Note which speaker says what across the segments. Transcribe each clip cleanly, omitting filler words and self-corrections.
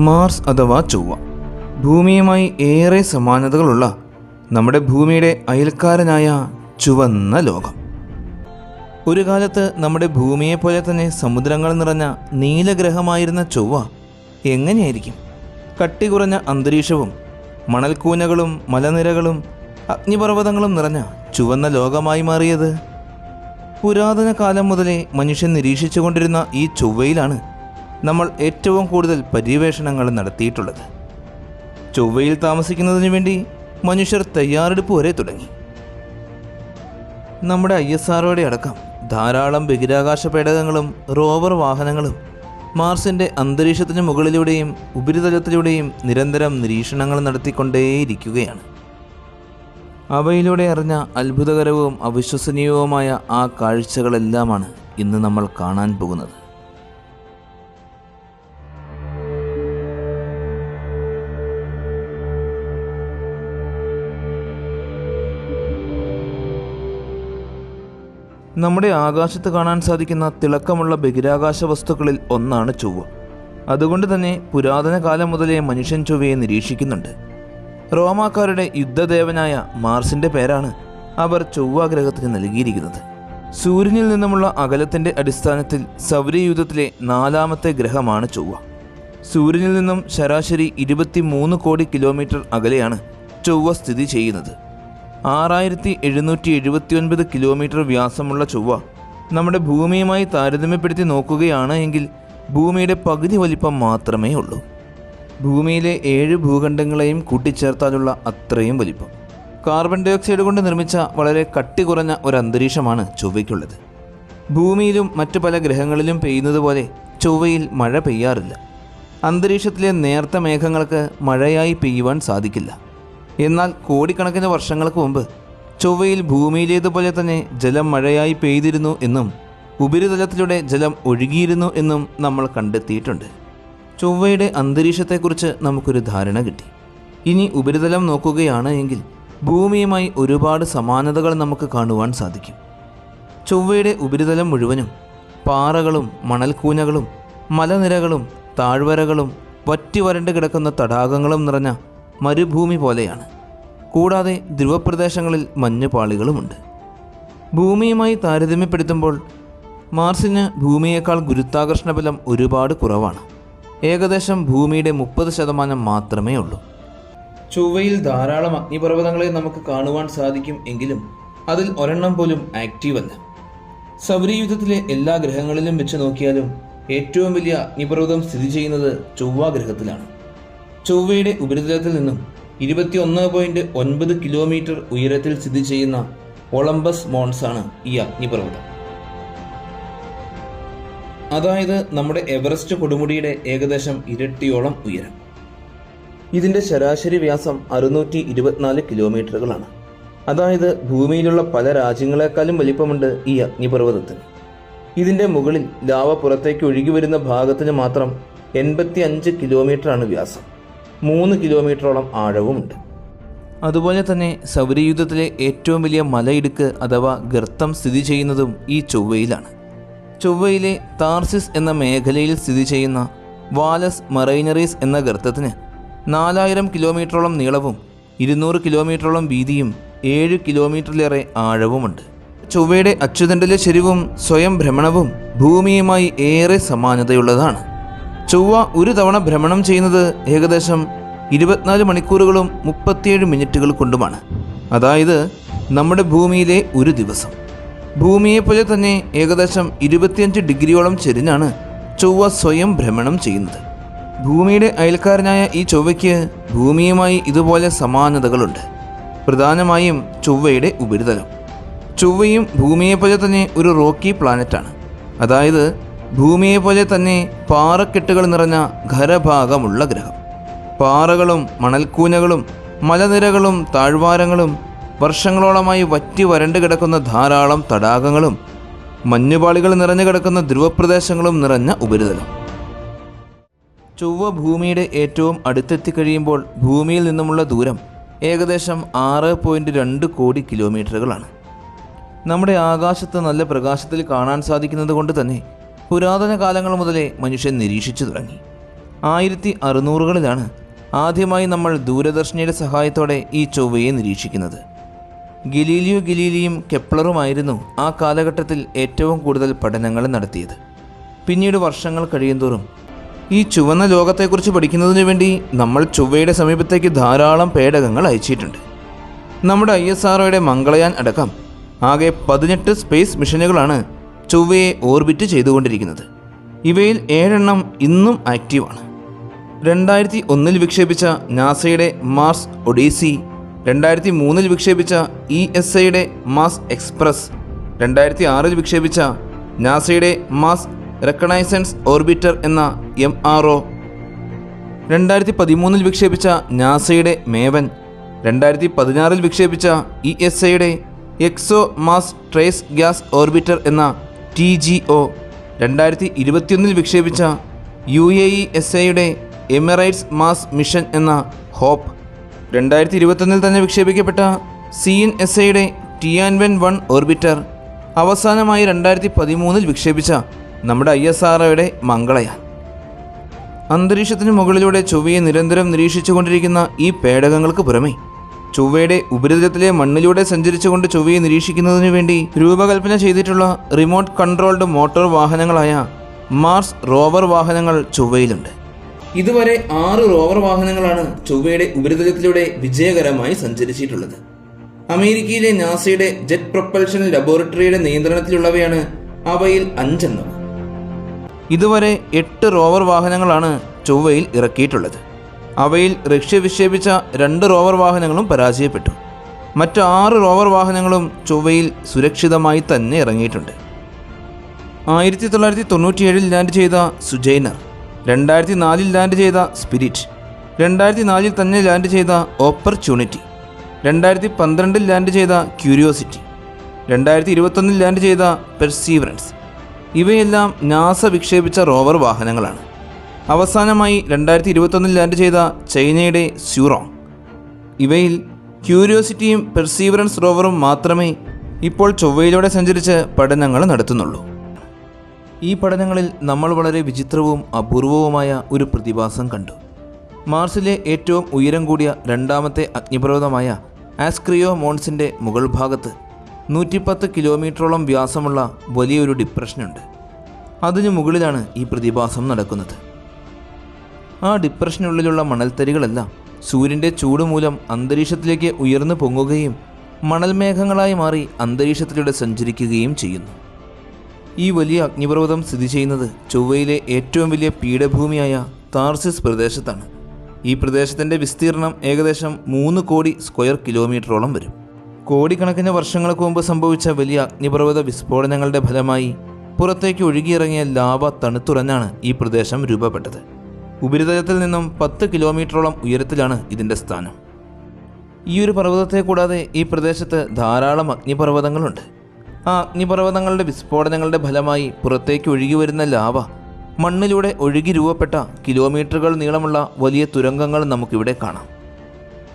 Speaker 1: Mars അഥവാ ചൊവ്വ ഭൂമിയുമായി ഏറെ സമാനതകളുള്ള നമ്മുടെ ഭൂമിയുടെ അയൽക്കാരനായ ചുവന്ന ലോകം. ഒരു കാലത്ത് നമ്മുടെ ഭൂമിയെപ്പോലെ തന്നെ സമുദ്രങ്ങൾ നിറഞ്ഞ നീലഗ്രഹമായിരുന്ന ചൊവ്വ എങ്ങനെയായിരിക്കും കട്ടി കുറഞ്ഞ അന്തരീക്ഷവും മണൽക്കൂനകളും മലനിരകളും അഗ്നിപർവ്വതങ്ങളും നിറഞ്ഞ ചുവന്ന ലോകമായി മാറിയത്? പുരാതന കാലം മുതലേ മനുഷ്യൻ നിരീക്ഷിച്ചുകൊണ്ടിരുന്ന ഈ ചൊവ്വയിലാണ് നമ്മൾ ഏറ്റവും കൂടുതൽ പര്യവേഷണങ്ങൾ നടത്തിയിട്ടുള്ളത്. ചൊവ്വയിൽ താമസിക്കുന്നതിന് വേണ്ടി മനുഷ്യർ തയ്യാറെടുപ്പ് വരെ തുടങ്ങി. നമ്മുടെ ISROയുടെ അടക്കം ധാരാളം ബഹിരാകാശ പേടകങ്ങളും റോവർ വാഹനങ്ങളും മാർസിൻ്റെ അന്തരീക്ഷത്തിന് മുകളിലൂടെയും ഉപരിതലത്തിലൂടെയും നിരന്തരം നിരീക്ഷണങ്ങൾ നടത്തിക്കൊണ്ടേയിരിക്കുകയാണ്. അവയിലൂടെ അറിഞ്ഞ അത്ഭുതകരവും അവിശ്വസനീയവുമായ ആ കാഴ്ചകളെല്ലാമാണ് ഇന്ന് നമ്മൾ കാണാൻ പോകുന്നത്. നമ്മുടെ ആകാശത്ത് കാണാൻ സാധിക്കുന്ന തിളക്കമുള്ള ബഹിരാകാശ വസ്തുക്കളിൽ ഒന്നാണ് ചൊവ്വ. അതുകൊണ്ട് തന്നെ പുരാതന കാലം മുതലേ മനുഷ്യൻ ചൊവ്വയെ നിരീക്ഷിക്കുന്നുണ്ട്. റോമാക്കാരുടെ യുദ്ധദേവനായ മാർസിൻ്റെ പേരാണ് അവർ ചൊവ്വ ഗ്രഹത്തിന് നൽകിയിരിക്കുന്നത്. സൂര്യനിൽ നിന്നുമുള്ള അകലത്തിൻ്റെ അടിസ്ഥാനത്തിൽ സൗരയൂഥത്തിലെ 4ാമത്തെ ഗ്രഹമാണ് ചൊവ്വ. സൂര്യനിൽ നിന്നും ശരാശരി 23 കോടി കിലോമീറ്റർ അകലെയാണ് ചൊവ്വ സ്ഥിതി ചെയ്യുന്നത്. 6779 കിലോമീറ്റർ വ്യാസമുള്ള ചൊവ്വ നമ്മുടെ ഭൂമിയുമായി താരതമ്യപ്പെടുത്തി നോക്കുകയാണ് എങ്കിൽ ഭൂമിയുടെ പകുതി വലിപ്പം മാത്രമേ ഉള്ളൂ. ഭൂമിയിലെ 7 ഭൂഖണ്ഡങ്ങളെയും കൂട്ടിച്ചേർത്താലുള്ള അത്രയും വലിപ്പം. കാർബൺ ഡൈ ഓക്സൈഡ് കൊണ്ട് നിർമ്മിച്ച വളരെ കട്ടി കുറഞ്ഞ ഒരു അന്തരീക്ഷമാണ് ചൊവ്വയ്ക്കുള്ളത്. ഭൂമിയിലും മറ്റു പല ഗ്രഹങ്ങളിലും പെയ്യുന്നത് പോലെ ചൊവ്വയിൽ മഴ പെയ്യാറില്ല. അന്തരീക്ഷത്തിലെ നേർത്ത മേഘങ്ങൾക്ക് മഴയായി പെയ്യുവാൻ സാധിക്കില്ല. എന്നാൽ കോടിക്കണക്കിന് വർഷങ്ങൾക്ക് മുമ്പ് ചൊവ്വയിൽ ഭൂമിയിലേതുപോലെ തന്നെ ജലം മഴയായി പെയ്തിരുന്നു എന്നും ഉപരിതലത്തിലൂടെ ജലം ഒഴുകിയിരുന്നു എന്നും നമ്മൾ കണ്ടെത്തിയിട്ടുണ്ട്. ചൊവ്വയുടെ അന്തരീക്ഷത്തെക്കുറിച്ച് നമുക്കൊരു ധാരണ കിട്ടി. ഇനി ഉപരിതലം നോക്കുകയാണ് എങ്കിൽ ഭൂമിയുമായി ഒരുപാട് സമാനതകൾ നമുക്ക് കാണുവാൻ സാധിക്കും. ചൊവ്വയുടെ ഉപരിതലം മുഴുവനും പാറകളും മണൽക്കൂനകളും മലനിരകളും താഴ്വരകളും വറ്റി വരണ്ട് കിടക്കുന്ന തടാകങ്ങളും നിറഞ്ഞ മരുഭൂമി പോലെയാണ്. കൂടാതെ ധ്രുവപ്രദേശങ്ങളിൽ മഞ്ഞുപാളികളുമുണ്ട്. ഭൂമിയുമായി താരതമ്യപ്പെടുത്തുമ്പോൾ മാർസിന് ഭൂമിയേക്കാൾ ഗുരുത്വാകർഷണ ബലം ഒരുപാട് കുറവാണ്. ഏകദേശം ഭൂമിയുടെ 30% മാത്രമേ ഉള്ളൂ. ചൊവ്വയിൽ ധാരാളം അഗ്നിപർവ്വതങ്ങളെ നമുക്ക് കാണുവാൻ സാധിക്കും എങ്കിലും അതിൽ ഒരെണ്ണം പോലും ആക്റ്റീവ് അല്ല. സൗരയൂഥത്തിലെ എല്ലാ ഗ്രഹങ്ങളിലും വെച്ച് നോക്കിയാലും ഏറ്റവും വലിയ അഗ്നിപർവ്വതം സ്ഥിതി ചെയ്യുന്നത് ചൊവ്വ ഗ്രഹത്തിലാണ്. ചൊവ്വയുടെ ഉപരിതലത്തിൽ നിന്നും 21.9 കിലോമീറ്റർ ഉയരത്തിൽ സ്ഥിതി ചെയ്യുന്ന ഒളമ്പസ് മോൺസ് ആണ് ഈ അഗ്നിപർവ്വതം. അതായത് നമ്മുടെ എവറസ്റ്റ് കൊടുമുടിയുടെ ഏകദേശം ഇരട്ടിയോളം ഉയരം. ഇതിൻ്റെ ശരാശരി വ്യാസം 624 കിലോമീറ്ററുകളാണ്. അതായത് ഭൂമിയിലുള്ള പല രാജ്യങ്ങളെക്കാളും വലിപ്പമുണ്ട് ഈ അഗ്നിപർവ്വതത്തിന്. ഇതിൻ്റെ മുകളിൽ ലാവ പുറത്തേക്ക് ഒഴുകി വരുന്ന ഭാഗത്തിന് മാത്രം 85 കിലോമീറ്ററാണ് വ്യാസം. 3 കിലോമീറ്ററോളം ആഴവുമുണ്ട്. അതുപോലെ തന്നെ സൗരയൂഥത്തിലെ ഏറ്റവും വലിയ മലയിടുക്ക് അഥവാ ഗർത്തം സ്ഥിതി ചെയ്യുന്നതും ഈ ചൊവ്വയിലാണ്. ചൊവ്വയിലെ താർസിസ് എന്ന മേഖലയിൽ സ്ഥിതി ചെയ്യുന്ന വാലസ് മറൈനറീസ് എന്ന ഗർത്തത്തിന് 4000 കിലോമീറ്ററോളം നീളവും 200 കിലോമീറ്ററോളം വീതിയും 7 കിലോമീറ്ററിലേറെ ആഴവുമുണ്ട്. ചൊവ്വയുടെ അച്ചുതണ്ടിലെ ചെരിവും സ്വയം ഭ്രമണവും ഭൂമിയുമായി ഏറെ സമാനതയുള്ളതാണ്. ചൊവ്വ ഒരു തവണ ഭ്രമണം ചെയ്യുന്നത് ഏകദേശം 24 മണിക്കൂറുകളും 37 മിനിറ്റുകൾ കൊണ്ടുമാണ്. അതായത് നമ്മുടെ ഭൂമിയിലെ ഒരു ദിവസം. ഭൂമിയെപ്പോലെ തന്നെ ഏകദേശം 25 ഡിഗ്രിയോളം ചെരിഞ്ഞാണ് ചൊവ്വ സ്വയം ഭ്രമണം ചെയ്യുന്നത്. ഭൂമിയുടെ അയൽക്കാരനായ ഈ ചൊവ്വയ്ക്ക് ഭൂമിയുമായി ഇതുപോലെ സമാനതകളുണ്ട്. പ്രധാനമായും ചൊവ്വയുടെ ഉപരിതലം. ചൊവ്വയും ഭൂമിയെപ്പോലെ തന്നെ ഒരു റോക്കി പ്ലാനറ്റാണ്. അതായത് ഭൂമിയെപ്പോലെ തന്നെ പാറക്കെട്ടുകൾ നിറഞ്ഞ ഖരഭാഗമുള്ള ഗ്രഹം. പാറകളും മണൽക്കൂനകളും മലനിരകളും താഴ്വാരങ്ങളും വർഷങ്ങളോളമായി വറ്റി വരണ്ട് കിടക്കുന്ന ധാരാളം തടാകങ്ങളും മഞ്ഞുപാളികൾ നിറഞ്ഞു കിടക്കുന്ന ധ്രുവപ്രദേശങ്ങളും നിറഞ്ഞ ഉപരിതലം. ചൊവ്വ ഭൂമിയുടെ ഏറ്റവും അടുത്തെത്തിക്കഴിയുമ്പോൾ ഭൂമിയിൽ നിന്നുമുള്ള ദൂരം ഏകദേശം 6.2 കോടി കിലോമീറ്ററുകളാണ്. നമ്മുടെ ആകാശത്ത് നല്ല പ്രകാശത്തിൽ കാണാൻ സാധിക്കുന്നത് കൊണ്ട് തന്നെ പുരാതന കാലങ്ങൾ മുതലേ മനുഷ്യൻ നിരീക്ഷിച്ചു തുടങ്ങി. 1600കളിലാണ് ആദ്യമായി നമ്മൾ ദൂരദർശിനിയുടെ സഹായത്തോടെ ഈ ചൊവ്വയെ നിരീക്ഷിക്കുന്നത്. ഗലീലിയോ ഗലീലിയും കെപ്ലറുമായിരുന്നു ആ കാലഘട്ടത്തിൽ ഏറ്റവും കൂടുതൽ പഠനങ്ങൾ നടത്തിയത്. പിന്നീട് വർഷങ്ങൾ കഴിയുന്തോറും ഈ ചുവന്ന ലോകത്തെക്കുറിച്ച് പഠിക്കുന്നതിന് വേണ്ടി നമ്മൾ ചൊവ്വയുടെ സമീപത്തേക്ക് ധാരാളം പേടകങ്ങൾ അയച്ചിട്ടുണ്ട്. നമ്മുടെ ISROയുടെ മംഗളയാൻ അടക്കം ആകെ 18 സ്പേസ് മിഷനുകളാണ് ചൊവ്വയെ ഓർബിറ്റ് ചെയ്തുകൊണ്ടിരിക്കുന്നത്. ഇവയിൽ 7 എണ്ണം ഇന്നും ആക്റ്റീവാണ്. 2001 വിക്ഷേപിച്ച നാസയുടെ മാർസ് ഒഡീസി, 2003 വിക്ഷേപിച്ച ESAയുടെ മാസ് എക്സ്പ്രസ്, 2006 വിക്ഷേപിച്ച നാസയുടെ മാസ് റെക്കണൈസൻസ് ഓർബിറ്റർ എന്ന MRO, 2013 വിക്ഷേപിച്ച നാസയുടെ മേവൻ, 2016 വിക്ഷേപിച്ച ESAയുടെ എക്സോ മാസ് ട്രേസ് ഗ്യാസ് ഓർബിറ്റർ എന്ന TGO, 2021 വിക്ഷേപിച്ച UAE-SAയുടെ എമിറേറ്റ്സ് മാസ് മിഷൻ എന്ന ഹോപ്പ്, 2021 തന്നെ വിക്ഷേപിക്കപ്പെട്ട CNSAയുടെ ടിയാൻവെൻ-1 ഓർബിറ്റർ, അവസാനമായി 2013 വിക്ഷേപിച്ച നമ്മുടെ ISROയുടെ മംഗളയാൻ. അന്തരീക്ഷത്തിന് മുകളിലൂടെ ചൊവ്വയെ നിരന്തരം നിരീക്ഷിച്ചുകൊണ്ടിരിക്കുന്ന ഈ പേടകങ്ങൾക്ക് പുറമെ ചൊവ്വയുടെ ഉപരിതലത്തിലെ മണ്ണിലൂടെ സഞ്ചരിച്ചുകൊണ്ട് ചൊവ്വയെ നിരീക്ഷിക്കുന്നതിനു വേണ്ടി രൂപകൽപ്പന ചെയ്തിട്ടുള്ള റിമോട്ട് കൺട്രോൾഡ് മോട്ടോർ വാഹനങ്ങളായ മാർസ് റോവർ വാഹനങ്ങൾ ചൊവ്വയിലുണ്ട്. ഇതുവരെ 6 റോവർ വാഹനങ്ങളാണ് ചൊവ്വയുടെ ഉപരിതലത്തിലൂടെ വിജയകരമായി സഞ്ചരിച്ചിട്ടുള്ളത്. അമേരിക്കയിലെ നാസയുടെ ജെറ്റ് പ്രൊപ്പൽഷൻ ലബോറട്ടറിയുടെ നിയന്ത്രണത്തിലുള്ളവയാണ് അവയിൽ 5 എണ്ണം. ഇതുവരെ 8 റോവർ വാഹനങ്ങളാണ് ചൊവ്വയിൽ ഇറക്കിയിട്ടുള്ളത്. അവയിൽ റഷ്യ വിക്ഷേപിച്ച 2 റോവർ വാഹനങ്ങളും പരാജയപ്പെട്ടു. മറ്റ് 6 റോവർ വാഹനങ്ങളും ചൊവ്വയിൽ സുരക്ഷിതമായി തന്നെ ഇറങ്ങിയിട്ടുണ്ട്. 1997 ലാൻഡ് ചെയ്ത സുജൈനർ, 2004 ലാൻഡ് ചെയ്ത സ്പിരിറ്റ്, 2004 തന്നെ ലാൻഡ് ചെയ്ത ഓപ്പർച്യൂണിറ്റി, 2012 ലാൻഡ് ചെയ്ത ക്യൂരിയോസിറ്റി, 2021 ലാൻഡ് ചെയ്ത പെർസീവറൻസ്, ഇവയെല്ലാം നാസ വിക്ഷേപിച്ച റോവർ വാഹനങ്ങളാണ്. അവസാനമായി 2021 ലാൻഡ് ചെയ്ത ചൈനയുടെ സ്യൂറോങ്. ഇവയിൽ ക്യൂരിയോസിറ്റിയും പെർസീവറൻസ് റോവറും മാത്രമേ ഇപ്പോൾ ചൊവ്വയിലൂടെ സഞ്ചരിച്ച് പഠനങ്ങൾ നടത്തുന്നുള്ളൂ. ഈ പഠനങ്ങളിൽ നമ്മൾ വളരെ വിചിത്രവും അപൂർവവുമായ ഒരു പ്രതിഭാസം കണ്ടു. മാർസിലെ ഏറ്റവും ഉയരം കൂടിയ 2ാമത്തെ അഗ്നിപർവ്വതമായ ആസ്ക്രിയോ മോൺസിൻ്റെ മുകൾ ഭാഗത്ത് 110 കിലോമീറ്ററോളം വ്യാസമുള്ള വലിയൊരു ഡിപ്രഷനുണ്ട്. അതിനു മുകളിലാണ് ഈ പ്രതിഭാസം നടക്കുന്നത്. ആ ഡിപ്രഷനുള്ളിലുള്ള മണൽത്തരികളെല്ലാം സൂര്യൻ്റെ ചൂട് മൂലം അന്തരീക്ഷത്തിലേക്ക് ഉയർന്നു പൊങ്ങുകയും മണൽമേഘങ്ങളായി മാറി അന്തരീക്ഷത്തിലൂടെ സഞ്ചരിക്കുകയും ചെയ്യുന്നു. ഈ വലിയ അഗ്നിപർവ്വതം സ്ഥിതി ചെയ്യുന്നത് ചൊവ്വയിലെ ഏറ്റവും വലിയ പീഠഭൂമിയായ താർസിസ് പ്രദേശത്താണ്. ഈ പ്രദേശത്തിൻ്റെ വിസ്തീർണം ഏകദേശം 3 കോടി സ്ക്വയർ കിലോമീറ്ററോളം വരും. കോടിക്കണക്കിന് വർഷങ്ങൾക്ക് മുമ്പ് സംഭവിച്ച വലിയ അഗ്നിപർവ്വത വിസ്ഫോടനങ്ങളുടെ ഫലമായി പുറത്തേക്ക് ഒഴുകിയിറങ്ങിയ ലാവ തണുത്തുറഞ്ഞാണ് ഈ പ്രദേശം രൂപപ്പെട്ടത്. ഉപരിതലത്തിൽ നിന്നും 10 കിലോമീറ്ററോളം ഉയരത്തിലാണ് ഇതിൻ്റെ സ്ഥാനം. ഈ ഒരു പർവ്വതത്തെ കൂടാതെ ഈ പ്രദേശത്ത് ധാരാളം അഗ്നിപർവ്വതങ്ങളുണ്ട്. ആ അഗ്നിപർവ്വതങ്ങളുടെ വിസ്ഫോടനങ്ങളുടെ ഫലമായി പുറത്തേക്ക് ഒഴുകി വരുന്ന ലാവ മണ്ണിലൂടെ ഒഴുകി രൂപപ്പെട്ട കിലോമീറ്ററുകൾ നീളമുള്ള വലിയ തുരങ്കങ്ങൾ നമുക്കിവിടെ കാണാം.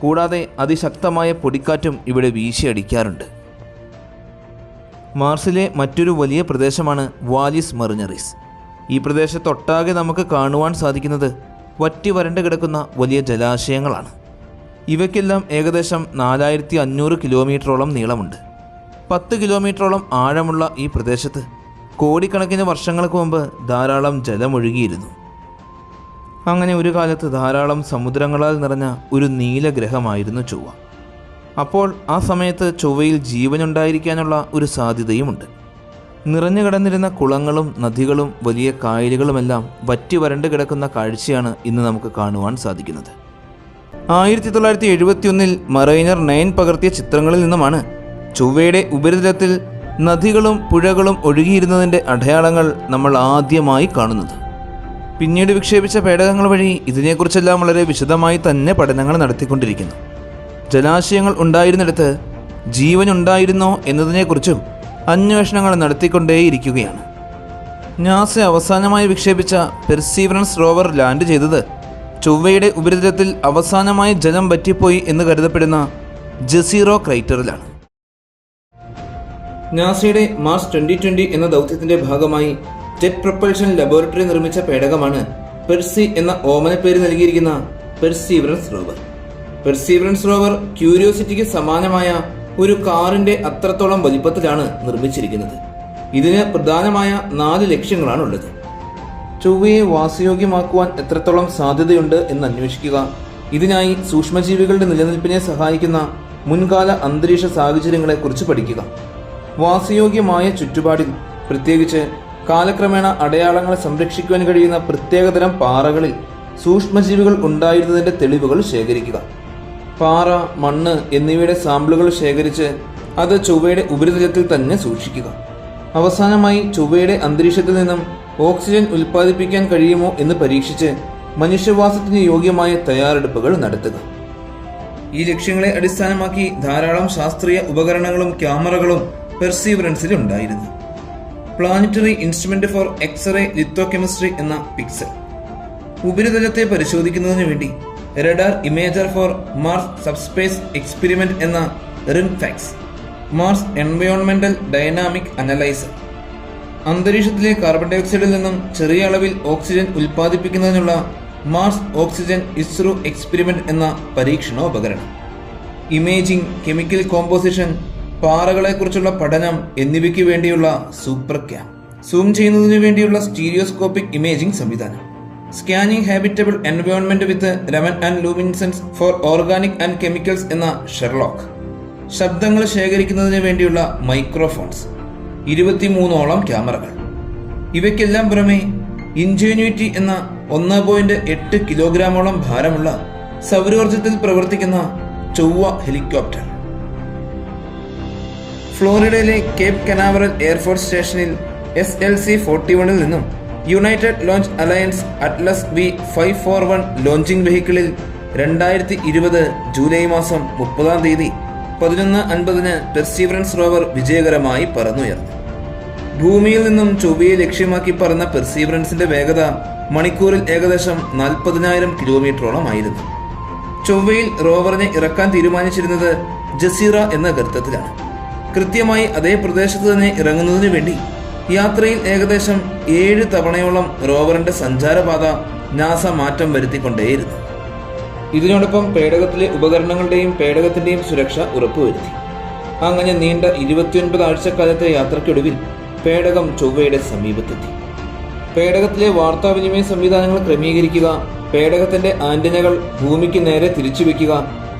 Speaker 1: കൂടാതെ അതിശക്തമായ പൊടിക്കാറ്റും ഇവിടെ വീശിയടിക്കാറുണ്ട്. മാർസിലെ മറ്റൊരു വലിയ പ്രദേശമാണ് വാലിസ് മറിഞ്ഞറീസ്. ഈ പ്രദേശത്തൊട്ടാകെ നമുക്ക് കാണുവാൻ സാധിക്കുന്നത് വറ്റി വരണ്ട് കിടക്കുന്ന വലിയ ജലാശയങ്ങളാണ്. ഇവയ്ക്കെല്ലാം ഏകദേശം 4500 കിലോമീറ്ററോളം നീളമുണ്ട്. 10 കിലോമീറ്ററോളം ആഴമുള്ള ഈ പ്രദേശത്ത് കോടിക്കണക്കിന് വർഷങ്ങൾക്ക് മുമ്പ് ധാരാളം ജലമൊഴുകിയിരുന്നു. അങ്ങനെ ഒരു കാലത്ത് ധാരാളം സമുദ്രങ്ങളാൽ നിറഞ്ഞ ഒരു നീലഗ്രഹമായിരുന്നു ചൊവ്വ. അപ്പോൾ ആ സമയത്ത് ചൊവ്വയിൽ ജീവനുണ്ടായിരിക്കാനുള്ള ഒരു സാധ്യതയുമുണ്ട്. നിറഞ്ഞു കിടന്നിരുന്ന കുളങ്ങളും നദികളും വലിയ കായലുകളുമെല്ലാം വറ്റി വരണ്ട് കിടക്കുന്ന കാഴ്ചയാണ് ഇന്ന് നമുക്ക് കാണുവാൻ സാധിക്കുന്നത്. 1971 മറൈനർ 9 പകർത്തിയ ചിത്രങ്ങളിൽ നിന്നുമാണ് ചൊവ്വയുടെ ഉപരിതലത്തിൽ നദികളും പുഴകളും ഒഴുകിയിരുന്നതിൻ്റെ അടയാളങ്ങൾ നമ്മൾ ആദ്യമായി കാണുന്നത്. പിന്നീട് വിക്ഷേപിച്ച പേടകങ്ങൾ വഴി ഇതിനെക്കുറിച്ചെല്ലാം വളരെ വിശദമായി തന്നെ പഠനങ്ങൾ നടത്തിക്കൊണ്ടിരിക്കുന്നു. ജലാശയങ്ങൾ ഉണ്ടായിരുന്നിടത്ത് ജീവനുണ്ടായിരുന്നോ എന്നതിനെക്കുറിച്ചും അന്വേഷണങ്ങൾ നടത്തിക്കൊണ്ടേയിരിക്കുകയാണ്. നാസ അവസാനമായി വിക്ഷേപിച്ച പെർസീവറൻസ് റോവർ ലാൻഡ് ചെയ്തത് ചൊവ്വയുടെ ഉപരിതലത്തിൽ അവസാനമായി ജലം വറ്റിപ്പോയി എന്ന് കരുതപ്പെടുന്ന ജസീറോ ക്രൈറ്ററിലാണ്. നാസയുടെ മാർസ് 2020 എന്ന ദൗത്യത്തിന്റെ ഭാഗമായി ജെറ്റ് പ്രൊപ്പൽഷൻ ലബോറട്ടറി നിർമ്മിച്ച പേടകമാണ് പെർസി എന്ന ഓമനപ്പേര് നൽകിയിരിക്കുന്ന പെർസീവറൻസ് റോവർ. പെർസീവറൻസ് റോവർ ക്യൂരിയോസിറ്റിക്ക് സമാനമായ ഒരു കാറിന്റെ അത്രത്തോളം വലിപ്പത്തിലാണ് നിർമ്മിച്ചിരിക്കുന്നത്. ഇതിന് പ്രധാനമായ 4 ലക്ഷ്യങ്ങളാണുള്ളത്. ചൊവ്വയെ വാസയോഗ്യമാക്കുവാൻ എത്രത്തോളം സാധ്യതയുണ്ട് എന്ന് അന്വേഷിക്കുക, ഇതിനായി സൂക്ഷ്മജീവികളുടെ നിലനിൽപ്പിനെ സഹായിക്കുന്ന മുൻകാല അന്തരീക്ഷ സാഹചര്യങ്ങളെക്കുറിച്ച് പഠിക്കുക, വാസയോഗ്യമായ ചുറ്റുപാടിൽ പ്രത്യേകിച്ച് കാലക്രമേണ അടയാളങ്ങളെ സംരക്ഷിക്കുവാൻ കഴിയുന്ന പ്രത്യേകതരം പാറകളിൽ സൂക്ഷ്മജീവികൾ ഉണ്ടായിരുന്നതിന്റെ തെളിവുകൾ ശേഖരിക്കുക, പാറ, മണ്ണ് എന്നിവയുടെ സാമ്പിളുകൾ ശേഖരിച്ച് അത് ചൊവ്വയുടെ ഉപരിതലത്തിൽ തന്നെ സൂക്ഷിക്കുക. അവസാനമായി ചൊവ്വയുടെ അന്തരീക്ഷത്തിൽ നിന്നും ഓക്സിജൻ ഉൽപ്പാദിപ്പിക്കാൻ കഴിയുമോ എന്ന് പരീക്ഷിച്ച് മനുഷ്യവാസത്തിന് യോഗ്യമായ തയ്യാറെടുപ്പുകൾ നടത്തുക. ഈ ലക്ഷ്യങ്ങളെ അടിസ്ഥാനമാക്കി ധാരാളം ശാസ്ത്രീയ ഉപകരണങ്ങളും ക്യാമറകളും പെർസീവറൻസിൽ ഉണ്ടായിരുന്നു. Planetary instrument for x ray lithochemistry എന്ന പിക്സൽ, ഉപരിതലത്തെ പരിശോധിക്കുന്നതിന് വേണ്ടി radar imager for Mars subspace experiment എന്ന റിംഫാക്സ്, മാർസ് എൻവയോൺമെന്റൽ ഡൈനാമിക് അനലൈസർ, അന്തരീക്ഷത്തിലെ കാർബൺ ഡയോക്സൈഡിൽ നിന്നും ചെറിയ അളവിൽ ഓക്സിജൻ ഉൽപ്പാദിപ്പിക്കുന്നതിനുള്ള മാർസ് ഓക്സിജൻ ഇസ്രോ എക്സ്പെരിമെന്റ് എന്ന പരീക്ഷണോപകരണം, ഇമേജിംഗ്, കെമിക്കൽ കോമ്പോസിഷൻ, പാറകളെക്കുറിച്ചുള്ള പഠനം എന്നിവയ്ക്ക് വേണ്ടിയുള്ള സൂപ്പർ ക്യാം, സൂം ചെയ്യുന്നതിനു വേണ്ടിയുള്ള സ്റ്റീരിയോസ്കോപ്പിക് ഇമേജിംഗ് സംവിധാനം, scanning habitable environment with lemon and luminescence for organic and chemicals എന്ന ഷെർലോക്ക്, ശബ്ദങ്ങൾ ശേഖരിക്കുന്നതിന് വേണ്ടിയുള്ള മൈക്രോഫോൺസ്, 23ഓളം ക്യാമറകൾ. ഇവയ്ക്കെല്ലാം പുറമെ ഇൻജെന്യൂറ്റി എന്ന 1.8 കിലോഗ്രാമോളം ഭാരമുള്ള സൗരോർജ്ജത്തിൽ പ്രവർത്തിക്കുന്ന ചൊവ്വ ഹെലികോപ്റ്റർ. ഫ്ലോറിഡയിലെ കേപ്പ് കനാവറൽ എയർഫോഴ്സ് സ്റ്റേഷനിൽ SLC-41 നിന്നും United Launch Alliance Atlas V541 launching വെഹിക്കിളിൽ 2020 ജൂലൈ മാസം 30-ാം തീയതി 11:50 പെർസീവറൻസ് റോവർ വിജയകരമായി പറന്നുയർന്നു. ഭൂമിയിൽ നിന്നും ചൊവ്വയെ ലക്ഷ്യമാക്കി പറന്ന പെർസീവറൻസിന്റെ വേഗത മണിക്കൂറിൽ ഏകദേശം 40,000 കിലോമീറ്ററോളം ആയിരുന്നു. ചൊവ്വയിൽ റോവറിനെ ഇറക്കാൻ തീരുമാനിച്ചിരുന്നത് ജസീറ എന്ന ഗർത്തത്തിലാണ്. കൃത്യമായി അതേ പ്രദേശത്ത് തന്നെ ഇറങ്ങുന്നതിനു വേണ്ടി യാത്രയിൽ ഏകദേശം 7 തവണയോളം റോവറിന്റെ സഞ്ചാരപാത നാസ മാറ്റം വരുത്തിക്കൊണ്ടേയിരുന്നു. ഇതിനോടൊപ്പം പേടകത്തിലെ ഉപകരണങ്ങളുടെയും പേടകത്തിന്റെയും സുരക്ഷ ഉറപ്പുവരുത്തി. അങ്ങനെ നീണ്ട 29 ആഴ്ചക്കാലത്തെ യാത്രയ്ക്കൊടുവിൽ പേടകം ചൊവ്വയുടെ സമീപത്തെത്തി. പേടകത്തിലെ വാർത്താവിനിമയ സംവിധാനങ്ങൾ ക്രമീകരിക്കുക, പേടകത്തിന്റെ ആന്റിനകൾ ഭൂമിക്ക് നേരെ തിരിച്ചുവെക്കുക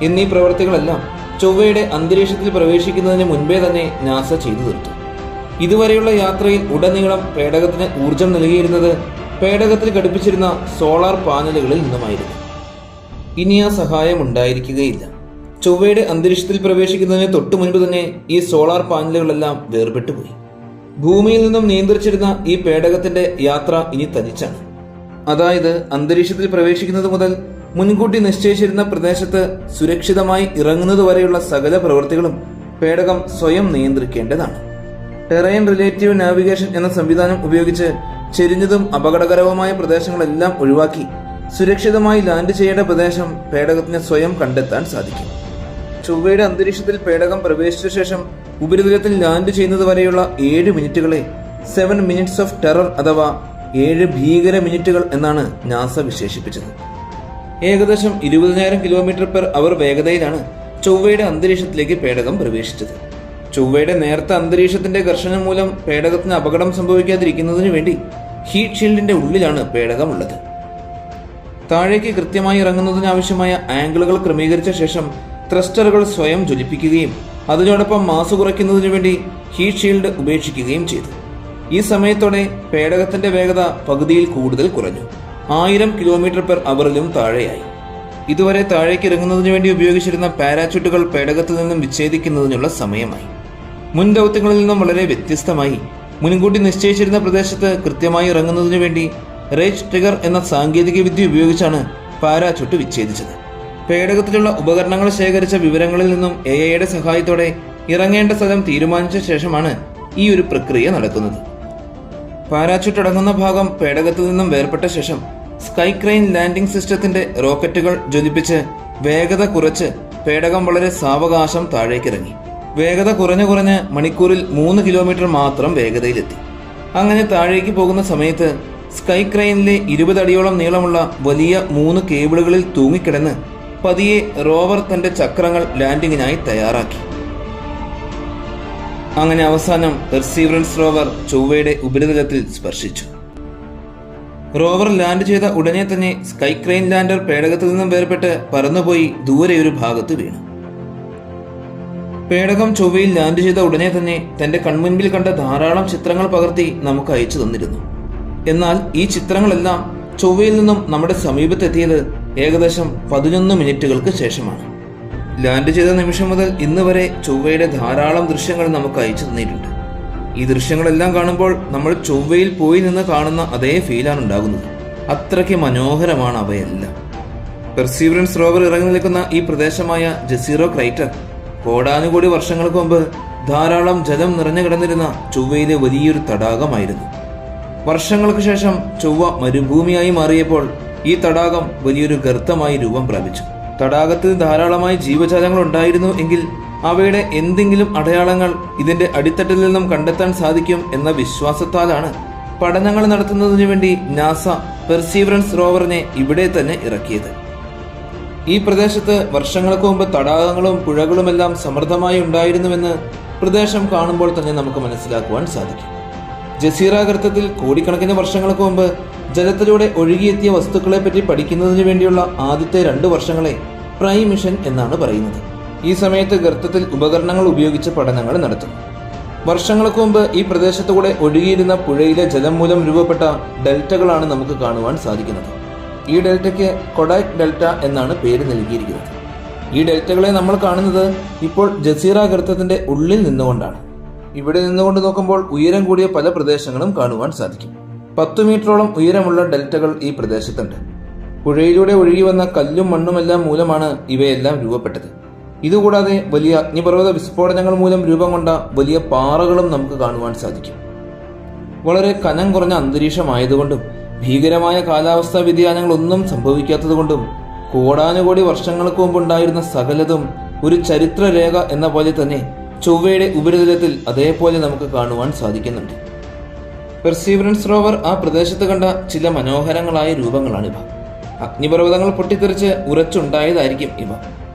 Speaker 1: എന്നീ പ്രവർത്തികളെല്ലാം ചൊവ്വയുടെ അന്തരീക്ഷത്തിൽ പ്രവേശിക്കുന്നതിന് മുൻപേ തന്നെ നാസ ചെയ്തു തീർത്തു. ഇതുവരെയുള്ള യാത്രയിൽ ഉടനീളം പേടകത്തിന് ഊർജം നൽകിയിരുന്നത് പേടകത്തിൽ ഘടിപ്പിച്ചിരുന്ന സോളാർ പാനലുകളിൽ നിന്നുമായിരുന്നു. ഇനി ആ സഹായം ഉണ്ടായിരിക്കുകയില്ല. ചൊവ്വയുടെ അന്തരീക്ഷത്തിൽ പ്രവേശിക്കുന്നതിന് തൊട്ടു മുൻപ് തന്നെ ഈ സോളാർ പാനലുകളെല്ലാം വേർപെട്ടു പോയി. ഭൂമിയിൽ നിന്നും നിയന്ത്രിച്ചിരുന്ന ഈ പേടകത്തിന്റെ യാത്ര ഇനി തനിച്ചാണ്. അതായത് അന്തരീക്ഷത്തിൽ പ്രവേശിക്കുന്നത് മുതൽ മുൻകൂട്ടി നിശ്ചയിച്ചിരുന്ന പ്രദേശത്ത് സുരക്ഷിതമായി ഇറങ്ങുന്നതുവരെയുള്ള സകല പ്രവൃത്തികളും പേടകം സ്വയം നിയന്ത്രിക്കേണ്ടതാണ്. ടെറൈൻ റിലേറ്റീവ് നാവിഗേഷൻ എന്ന സംവിധാനം ഉപയോഗിച്ച് ചെരിഞ്ഞതും അപകടകരവുമായ പ്രദേശങ്ങളെല്ലാം ഒഴിവാക്കി സുരക്ഷിതമായി ലാൻഡ് ചെയ്യേണ്ട പ്രദേശം പേടകത്തിന് സ്വയം കണ്ടെത്താൻ സാധിക്കും. ചൊവ്വയുടെ അന്തരീക്ഷത്തിൽ പേടകം പ്രവേശിച്ച ശേഷം ഉപരിതലത്തിൽ ലാൻഡ് ചെയ്യുന്നത് വരെയുള്ള 7 മിനിറ്റുകളെ 7 മിനിറ്റ്സ് ഓഫ് ടെറർ അഥവാ 7 ഭീകര മിനിറ്റുകൾ എന്നാണ് നാസ വിശേഷിപ്പിച്ചത്. ഏകദേശം 20,000 km/h വേഗതയിലാണ് ചൊവ്വയുടെ അന്തരീക്ഷത്തിലേക്ക് പേടകം പ്രവേശിച്ചത്. ചൊവ്വയുടെ നേർത്ത അന്തരീക്ഷത്തിന്റെ ഘർഷണം മൂലം പേടകത്തിന് അപകടം സംഭവിക്കാതിരിക്കുന്നതിന് വേണ്ടി ഹീറ്റ് ഷീൽഡിന്റെ ഉള്ളിലാണ് പേടകം ഉള്ളത്. താഴേക്ക് കൃത്യമായി ഇറങ്ങുന്നതിനാവശ്യമായ ആംഗിളുകൾ ക്രമീകരിച്ച ശേഷം ത്രസ്റ്ററുകൾ സ്വയം ജ്വലിപ്പിക്കുകയും അതിനോടൊപ്പം മാസ് കുറയ്ക്കുന്നതിനു വേണ്ടി ഹീറ്റ് ഷീൽഡ് ഉപേക്ഷിക്കുകയും ചെയ്തു. ഈ സമയത്തോടെ പേടകത്തിന്റെ വേഗത പകുതിയിൽ കൂടുതൽ കുറഞ്ഞു. 1000 km/h താഴെയായി. ഇതുവരെ താഴേക്ക് ഇറങ്ങുന്നതിനു വേണ്ടി ഉപയോഗിച്ചിരുന്ന പാരാച്യൂട്ടുകൾ പേടകത്തിൽ നിന്നും വിച്ഛേദിക്കുന്നതിനുള്ള സമയമായി. മുൻ ദൗത്യങ്ങളിൽ നിന്നും വളരെ വ്യത്യസ്തമായി മുൻകൂട്ടി നിശ്ചയിച്ചിരുന്ന പ്രദേശത്ത് കൃത്യമായി ഇറങ്ങുന്നതിനു വേണ്ടി റേജ് ട്രിഗർ എന്ന സാങ്കേതിക വിദ്യ ഉപയോഗിച്ചാണ് പാരാച്യൂട്ട് വിച്ഛേദിച്ചത്. പേടകത്തിലുള്ള ഉപകരണങ്ങൾ ശേഖരിച്ച വിവരങ്ങളിൽ നിന്നും AI-യുടെ സഹായത്തോടെ ഇറങ്ങേണ്ട സ്ഥലം തീരുമാനിച്ച ശേഷമാണ് ഈ ഒരു പ്രക്രിയ നടക്കുന്നത്. പാരാച്യൂട്ട് അടങ്ങുന്ന ഭാഗം പേടകത്തിൽ നിന്നും വേർപെട്ട ശേഷം സ്കൈ ക്രെയിൻ ലാൻഡിംഗ് സിസ്റ്റത്തിന്റെ റോക്കറ്റുകൾ ജ്വലിപ്പിച്ച് വേഗത കുറച്ച് പേടകം വളരെ സാവകാശം താഴേക്കിറങ്ങി. വേഗത കുറഞ്ഞ് മണിക്കൂറിൽ 3 കിലോമീറ്റർ മാത്രം വേഗതയിലെത്തി. അങ്ങനെ താഴേക്ക് പോകുന്ന സമയത്ത് സ്കൈ ക്രെയിനിലെ 20 അടിയോളം നീളമുള്ള വലിയ 3 കേബിളുകളിൽ തൂങ്ങിക്കിടന്ന് പതിയെ റോവർ തന്റെ ചക്രങ്ങൾ ലാൻഡിങ്ങിനായി തയ്യാറാക്കി. അങ്ങനെ അവസാനം പെർസീവറൻസ് റോവർ ചൊവ്വയുടെ ഉപരിതലത്തിൽ സ്പർശിച്ചു. റോവർ ലാൻഡ് ചെയ്ത ഉടനെ തന്നെ സ്കൈ ക്രെയിൻ ലാൻഡർ പേടകത്തിൽ നിന്നും വേർപെട്ട് പറന്നുപോയി ദൂരെ ഒരു ഭാഗത്ത് വീണു. പേടകം ചൊവ്വയിൽ ലാൻഡ് ചെയ്ത ഉടനെ തന്നെ തന്റെ കൺമുൻപിൽ കണ്ട ധാരാളം ചിത്രങ്ങൾ പകർത്തി നമുക്ക് അയച്ചു തന്നിരുന്നു. എന്നാൽ ഈ ചിത്രങ്ങളെല്ലാം ചൊവ്വയിൽ നിന്നും നമ്മുടെ സമീപത്തെത്തിയത് ഏകദേശം 11 മിനിറ്റുകൾക്ക് ശേഷമാണ്. ലാൻഡ് ചെയ്ത നിമിഷം മുതൽ ഇന്ന് വരെ ചൊവ്വയുടെ ധാരാളം ദൃശ്യങ്ങൾ നമുക്ക് അയച്ചു തന്നിട്ടുണ്ട്. ഈ ദൃശ്യങ്ങളെല്ലാം കാണുമ്പോൾ നമ്മൾ ചൊവ്വയിൽ പോയി നിന്ന് കാണുന്ന അതേ ഫീലാണ് ഉണ്ടാകുന്നത്. അത്രയ്ക്ക് മനോഹരമാണ് അവയെല്ലാം. പെർസീവറൻസ് റോവർ ഇറങ്ങി നിൽക്കുന്ന ഈ പ്രദേശമായ ജസീറോ ക്രൈറ്റർ കോടാനുകോടി വർഷങ്ങൾക്ക് മുമ്പ് ധാരാളം ജലം നിറഞ്ഞു കിടന്നിരുന്ന ചൊവ്വയിലെ വലിയൊരു തടാകമായിരുന്നു. വർഷങ്ങൾക്ക് ശേഷം ചൊവ്വ മരുഭൂമിയായി മാറിയപ്പോൾ ഈ തടാകം വലിയൊരു ഗർത്തമായി രൂപം പ്രാപിച്ചു. തടാകത്തിൽ ധാരാളമായി ജീവജാലങ്ങൾ ഉണ്ടായിരുന്നു എങ്കിൽ അവയുടെ എന്തെങ്കിലും അടയാളങ്ങൾ ഇതിന്റെ അടിത്തട്ടിൽ നിന്നും കണ്ടെത്താൻ സാധിക്കും എന്ന വിശ്വാസത്താലാണ് പഠനങ്ങൾ നടത്തുന്നതിനു വേണ്ടി നാസ പെർസീവറൻസ് റോവറിനെ ഇവിടെ തന്നെ ഇറക്കിയത്. ഈ പ്രദേശത്ത് വർഷങ്ങൾക്ക് മുമ്പ് തടാകങ്ങളും പുഴകളുമെല്ലാം സമൃദ്ധമായി ഉണ്ടായിരുന്നുവെന്ന് പ്രദേശം കാണുമ്പോൾ തന്നെ നമുക്ക് മനസ്സിലാക്കുവാൻ സാധിക്കും. ജസീറ ഗർത്തത്തിൽ കോടിക്കണക്കിന് വർഷങ്ങൾക്ക് മുമ്പ് ജലത്തിലൂടെ ഒഴുകിയെത്തിയ വസ്തുക്കളെപ്പറ്റി പഠിക്കുന്നതിന് വേണ്ടിയുള്ള ആദ്യത്തെ 2 വർഷങ്ങളെ പ്രൈം മിഷൻ എന്നാണ് പറയുന്നത്. ഈ സമയത്ത് ഗർത്തത്തിൽ ഉപകരണങ്ങൾ ഉപയോഗിച്ച് പഠനങ്ങൾ നടത്തും. വർഷങ്ങൾക്ക് മുമ്പ് ഈ പ്രദേശത്തുകൂടെ ഒഴുകിയിരുന്ന പുഴയിലെ ജലം മൂലം രൂപപ്പെട്ട ഡെൽറ്റകളാണ് നമുക്ക് കാണുവാൻ സാധിക്കുന്നത്. ഈ ഡെൽറ്റയ്ക്ക് കൊഡാക് ഡെൽറ്റ എന്നാണ് പേര് നൽകിയിരിക്കുന്നത്. ഈ ഡെൽറ്റകളെ നമ്മൾ കാണുന്നത് ഇപ്പോൾ ജസീറ ഗർത്തത്തിന്റെ ഉള്ളിൽ നിന്നുകൊണ്ടാണ്. ഇവിടെ നിന്നുകൊണ്ട് നോക്കുമ്പോൾ ഉയരം കൂടിയ പല പ്രദേശങ്ങളും കാണുവാൻ സാധിക്കും. 10 മീറ്ററോളം ഉയരമുള്ള ഡെൽറ്റകൾ ഈ പ്രദേശത്തുണ്ട്. പുഴയിലൂടെ ഒഴുകി വന്ന കല്ലും മണ്ണുമെല്ലാം മൂലമാണ് ഇവയെല്ലാം രൂപപ്പെട്ടത്. ഇതുകൂടാതെ വലിയ അഗ്നിപർവ്വത വിസ്ഫോടനങ്ങൾ മൂലം രൂപം കൊണ്ട വലിയ പാറകളും നമുക്ക് കാണുവാൻ സാധിക്കും. വളരെ കനം കുറഞ്ഞ അന്തരീക്ഷമായതുകൊണ്ടും ഭീകരമായ കാലാവസ്ഥാ വ്യതിയാനങ്ങളൊന്നും സംഭവിക്കാത്തതുകൊണ്ടും കോടാനുകോടി വർഷങ്ങൾക്ക് മുമ്പുണ്ടായിരുന്ന സകലതും ഒരു ചരിത്രരേഖ എന്ന പോലെ തന്നെ ചൊവ്വയുടെ ഉപരിതലത്തിൽ അതേപോലെ നമുക്ക് കാണുവാൻ സാധിക്കുന്നുണ്ട്. പെർസീവറൻസ് റോവർ ആ പ്രദേശത്ത് കണ്ട ചില മനോഹരങ്ങളായ രൂപങ്ങളാണിവ. അഗ്നിപർവ്വതങ്ങൾ പൊട്ടിത്തെറിച്ച് ഉറച്ചുണ്ടായതായിരിക്കും ഇവ.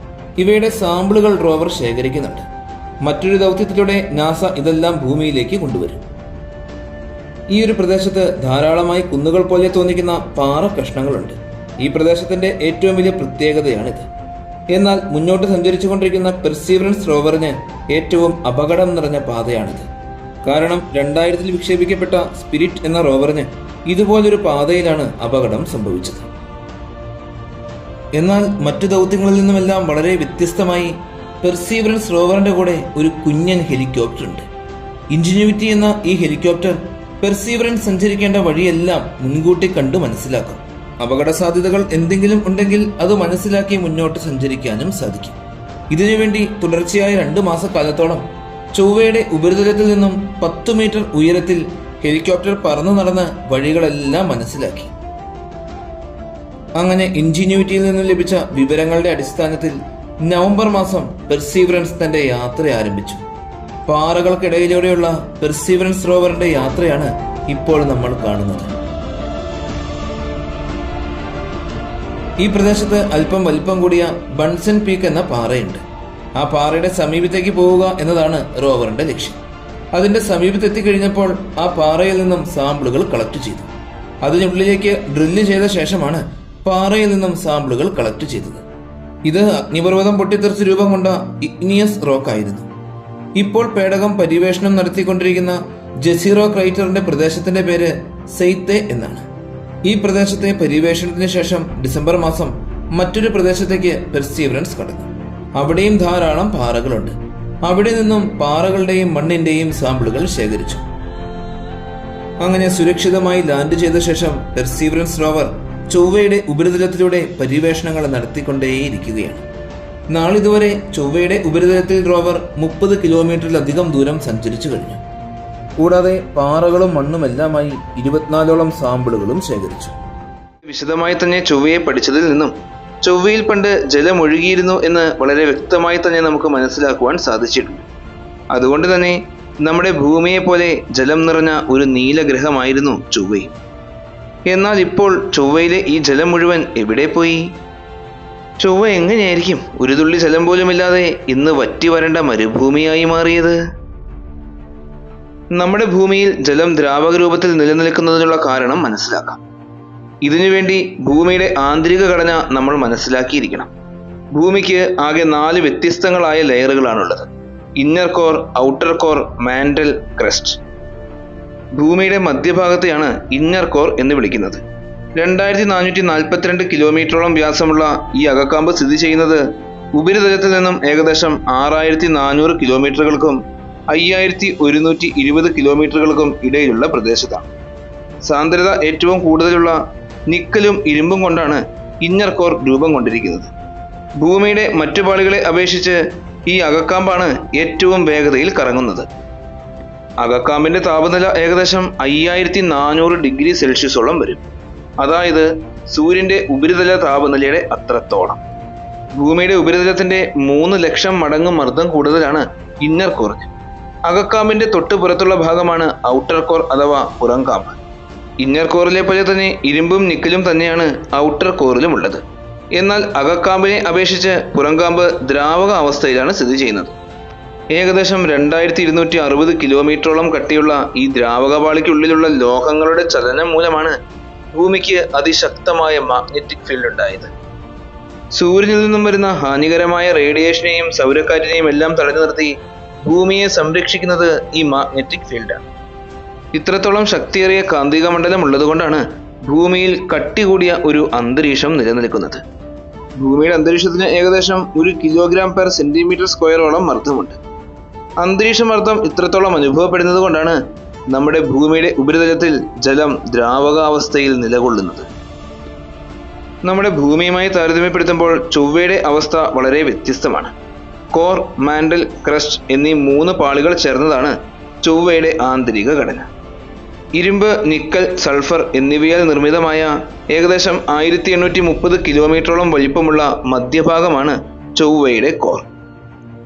Speaker 1: ഇവയുടെ സാമ്പിളുകൾ റോവർ ശേഖരിക്കുന്നുണ്ട്. മറ്റൊരു ദൗത്യത്തിലൂടെ നാസ ഇതെല്ലാം ഭൂമിയിലേക്ക് കൊണ്ടുവരും. ഈ ഒരു പ്രദേശത്ത് ധാരാളമായി കുന്നുകൾ പോലെ തോന്നിക്കുന്ന പാറ കഷ്ണങ്ങളുണ്ട്. ഈ പ്രദേശത്തിന്റെ ഏറ്റവും വലിയ പ്രത്യേകതയാണിത്. എന്നാൽ മുന്നോട്ട് സഞ്ചരിച്ചു കൊണ്ടിരിക്കുന്ന പെർസീവറൻസ് റോവറിന് ഏറ്റവും അപകടം നിറഞ്ഞ പാതയാണിത്. കാരണം 2000-ൽ വിക്ഷേപിക്കപ്പെട്ട സ്പിരിറ്റ് എന്ന റോവറിന് ഇതുപോലൊരു പാതയിലാണ് അപകടം സംഭവിച്ചത്. എന്നാൽ മറ്റു ദൗത്യങ്ങളിൽ നിന്നുമെല്ലാം വളരെ വ്യത്യസ്തമായി പെർസീവറൻസ് റോവറിന്റെ കൂടെ ഒരു കുഞ്ഞൻ ഹെലികോപ്റ്റർ ഉണ്ട്. ഇൻജിന്യൂറ്റി എന്ന ഈ ഹെലികോപ്റ്റർ പെർസീവറൻസ് സഞ്ചരിക്കേണ്ട വഴിയെല്ലാം മുൻകൂട്ടി കണ്ടു മനസ്സിലാക്കും. അപകട സാധ്യതകൾ എന്തെങ്കിലും ഉണ്ടെങ്കിൽ അത് മനസ്സിലാക്കി മുന്നോട്ട് സഞ്ചരിക്കാനും സാധിക്കും. ഇതിനുവേണ്ടി തുടർച്ചയായ 2 മാസക്കാലത്തോളം ചൊവ്വയുടെ ഉപരിതലത്തിൽ നിന്നും 10 മീറ്റർ ഉയരത്തിൽ ഹെലികോപ്റ്റർ പറന്നു നടന്ന് വഴികളെല്ലാം മനസ്സിലാക്കി. അങ്ങനെ ഇൻജിന്യൂറ്റിയിൽ നിന്നും ലഭിച്ച വിവരങ്ങളുടെ അടിസ്ഥാനത്തിൽ നവംബർ മാസം പെർസീവറൻസ് തന്റെ യാത്ര ആരംഭിച്ചു. പാറകൾക്കിടയിലൂടെയുള്ള പെർസീവറൻസ് റോവറിന്റെ യാത്രയാണ് ഇപ്പോൾ നമ്മൾ കാണുന്നത്. ഈ പ്രദേശത്ത് അല്പം വലിപ്പം കൂടിയ ബൺസൺ പീക്ക് എന്ന പാറയുണ്ട്. ആ പാറയുടെ സമീപത്തേക്ക് പോവുക എന്നതാണ് റോവറിന്റെ ലക്ഷ്യം. അതിന്റെ സമീപത്തെത്തിക്കഴിഞ്ഞപ്പോൾ ആ പാറയിൽ നിന്നും സാമ്പിളുകൾ കളക്ട് ചെയ്തു. അതിനുള്ളിലേക്ക് ഡ്രില്ല് ചെയ്ത ശേഷമാണ് പാറയിൽ നിന്നും സാമ്പിളുകൾ കളക്ട് ചെയ്തത്. ഇത് അഗ്നിപർവ്വതം പൊട്ടിത്തെറിച്ച് രൂപം കൊണ്ട ഇഗ്നിയസ് റോക്ക് ആയിരുന്നു. ഇപ്പോൾ പേടകം പര്യവേഷണം നടത്തിക്കൊണ്ടിരിക്കുന്ന ജസീറോ ക്രൈറ്ററിന്റെ പ്രദേശത്തിന്റെ പേര് സെയ്ത്തെ എന്നാണ്. ഈ പ്രദേശത്തെ പര്യവേഷണത്തിന് ശേഷം ഡിസംബർ മാസം മറ്റൊരു പ്രദേശത്തേക്ക് പെർസീവറൻസ് കടന്നു. അവിടെയും ധാരാളം പാറകളുണ്ട്. അവിടെ നിന്നും പാറകളുടെയും മണ്ണിന്റെയും സാമ്പിളുകൾ ശേഖരിച്ചു. അങ്ങനെ സുരക്ഷിതമായി ലാൻഡ് ചെയ്ത ശേഷം പെർസീവറൻസ് റോവർ ചൊവ്വയുടെ ഉപരിതലത്തിലൂടെ പര്യവേഷണങ്ങൾ നടത്തിക്കൊണ്ടേയിരിക്കുകയാണ്. നാളിതുവരെ ചൊവ്വയുടെ ഉപരിതലത്തിൽ റോവർ 30 കിലോമീറ്ററിലധികം ദൂരം സഞ്ചരിച്ചു കഴിഞ്ഞു. കൂടാതെ പാറകളും മണ്ണുമെല്ലാമായി 24ഓളം സാമ്പിളുകളും ശേഖരിച്ചു. വിശദമായി തന്നെ ചൊവ്വയെ പഠിച്ചതിൽ നിന്നും ചൊവ്വയിൽ പണ്ട് ജലം ഒഴുകിയിരുന്നു എന്ന് വളരെ വ്യക്തമായി തന്നെ നമുക്ക് മനസ്സിലാക്കുവാൻ സാധിച്ചിട്ടുണ്ട്. അതുകൊണ്ട് തന്നെ നമ്മുടെ ഭൂമിയെ പോലെ ജലം നിറഞ്ഞ ഒരു നീലഗ്രഹമായിരുന്നു ചൊവ്വയും. എന്നാൽ ഇപ്പോൾ ചൊവ്വയിലെ ഈ ജലം മുഴുവൻ എവിടെ പോയി? ചൊവ്വ എങ്ങനെയായിരിക്കും ഒരു തുള്ളി ജലം പോലുമില്ലാതെ ഇന്ന് വറ്റി വരണ്ട മരുഭൂമിയായി മാറിയത്? നമ്മുടെ ഭൂമിയിൽ ജലം ദ്രാവക രൂപത്തിൽ നിലനിൽക്കുന്നതിനുള്ള കാരണം മനസ്സിലാക്കാം. ഇതിനുവേണ്ടി ഭൂമിയുടെ ആന്തരിക ഘടന നമ്മൾ മനസ്സിലാക്കിയിരിക്കണം. ഭൂമിക്ക് ആകെ 4 വ്യത്യസ്തങ്ങളായ ലെയറുകളാണുള്ളത്: inner core, outer core, mantle, crust. ഭൂമിയുടെ മധ്യഭാഗത്തെയാണ് ഇന്നർ കോർ എന്ന് വിളിക്കുന്നത്. 2442 കിലോമീറ്ററോളം വ്യാസമുള്ള ഈ അകക്കാമ്പ് സ്ഥിതി ചെയ്യുന്നത് ഉപരിതലത്തിൽ നിന്നും ഏകദേശം 6400 കിലോമീറ്ററുകൾക്കും 5120 കിലോമീറ്ററുകൾക്കും ഇടയിലുള്ള പ്രദേശത്താണ്. സാന്ദ്രത ഏറ്റവും കൂടുതലുള്ള നിക്കലും ഇരുമ്പും കൊണ്ടാണ് ഇന്നർ കോർ രൂപം കൊണ്ടിരിക്കുന്നത്. ഭൂമിയുടെ മറ്റു പാളികളെ അപേക്ഷിച്ച് ഈ അകക്കാമ്പാണ് ഏറ്റവും വേഗതയിൽ കറങ്ങുന്നത്. അകക്കാമ്പിന്റെ താപനില ഏകദേശം 5400 ഡിഗ്രി സെൽഷ്യസോളം വരും. അതായത് സൂര്യന്റെ ഉപരിതല താപനിലയുടെ അത്രത്തോളം. ഭൂമിയുടെ ഉപരിതലത്തിന്റെ 3 ലക്ഷം മടങ്ങ് മർദ്ദം കൂടുതലാണ് ഇന്നർ കോറിന്. അകക്കാമ്പിന്റെ തൊട്ട് പുറത്തുള്ള ഭാഗമാണ് ഔട്ടർ കോർ അഥവാ പുറംകാമ്പ്. ഇന്നർ കോറിലെ പോലെ തന്നെ ഇരുമ്പും നിക്കലും തന്നെയാണ് ഔട്ടർ കോറിലും ഉള്ളത്. എന്നാൽ അകക്കാമ്പിനെ അപേക്ഷിച്ച് പുറംകാമ്പ് ദ്രാവക അവസ്ഥയിലാണ് സ്ഥിതി ചെയ്യുന്നത്. ഏകദേശം 2260 കിലോമീറ്ററോളം കട്ടിയുള്ള ഈ ദ്രാവകപാളിക്കുള്ളിലുള്ള ലോഹങ്ങളുടെ ചലനം മൂലമാണ് ഭൂമിക്ക് അതിശക്തമായ മാഗ്നറ്റിക് ഫീൽഡ് ഉണ്ടായത്. സൂര്യനിൽ നിന്നും വരുന്ന ഹാനികരമായ റേഡിയേഷനെയും സൗരക്കാറ്റിനെയും എല്ലാം തടഞ്ഞു നിർത്തി ഭൂമിയെ സംരക്ഷിക്കുന്നത് ഈ മാഗ്നറ്റിക് ഫീൽഡാണ്. ഇത്രത്തോളം ശക്തിയേറിയ കാന്തിക മണ്ഡലം ഉള്ളതുകൊണ്ടാണ് ഭൂമിയിൽ കട്ടി കൂടിയ ഒരു അന്തരീക്ഷം നിലനിൽക്കുന്നത്. ഭൂമിയുടെ അന്തരീക്ഷത്തിന് ഏകദേശം 1 കിലോഗ്രാം പെർ സെന്റിമീറ്റർ സ്ക്വയറോളം മർദ്ദമുണ്ട്. അന്തരീക്ഷ മർദ്ദം ഇത്രത്തോളം അനുഭവപ്പെടുന്നത് കൊണ്ടാണ് നമ്മുടെ ഭൂമിയുടെ ഉപരിതലത്തിൽ ജലം ദ്രാവകാവസ്ഥയിൽ നിലകൊള്ളുന്നത്. നമ്മുടെ ഭൂമിയുമായി താരതമ്യപ്പെടുത്തുമ്പോൾ ചൊവ്വയുടെ അവസ്ഥ വളരെ വ്യത്യസ്തമാണ്. കോർ, മാന്റൽ, ക്രസ്റ്റ് എന്നീ 3 പാളികൾ ചേർന്നതാണ് ചൊവ്വയുടെ ആന്തരിക ഘടന. ഇരുമ്പ്, നിക്കൽ, സൾഫർ എന്നിവയാൽ നിർമ്മിതമായ ഏകദേശം 1830 കിലോമീറ്ററോളം വലിപ്പമുള്ള മധ്യഭാഗമാണ് ചൊവ്വയുടെ കോർ.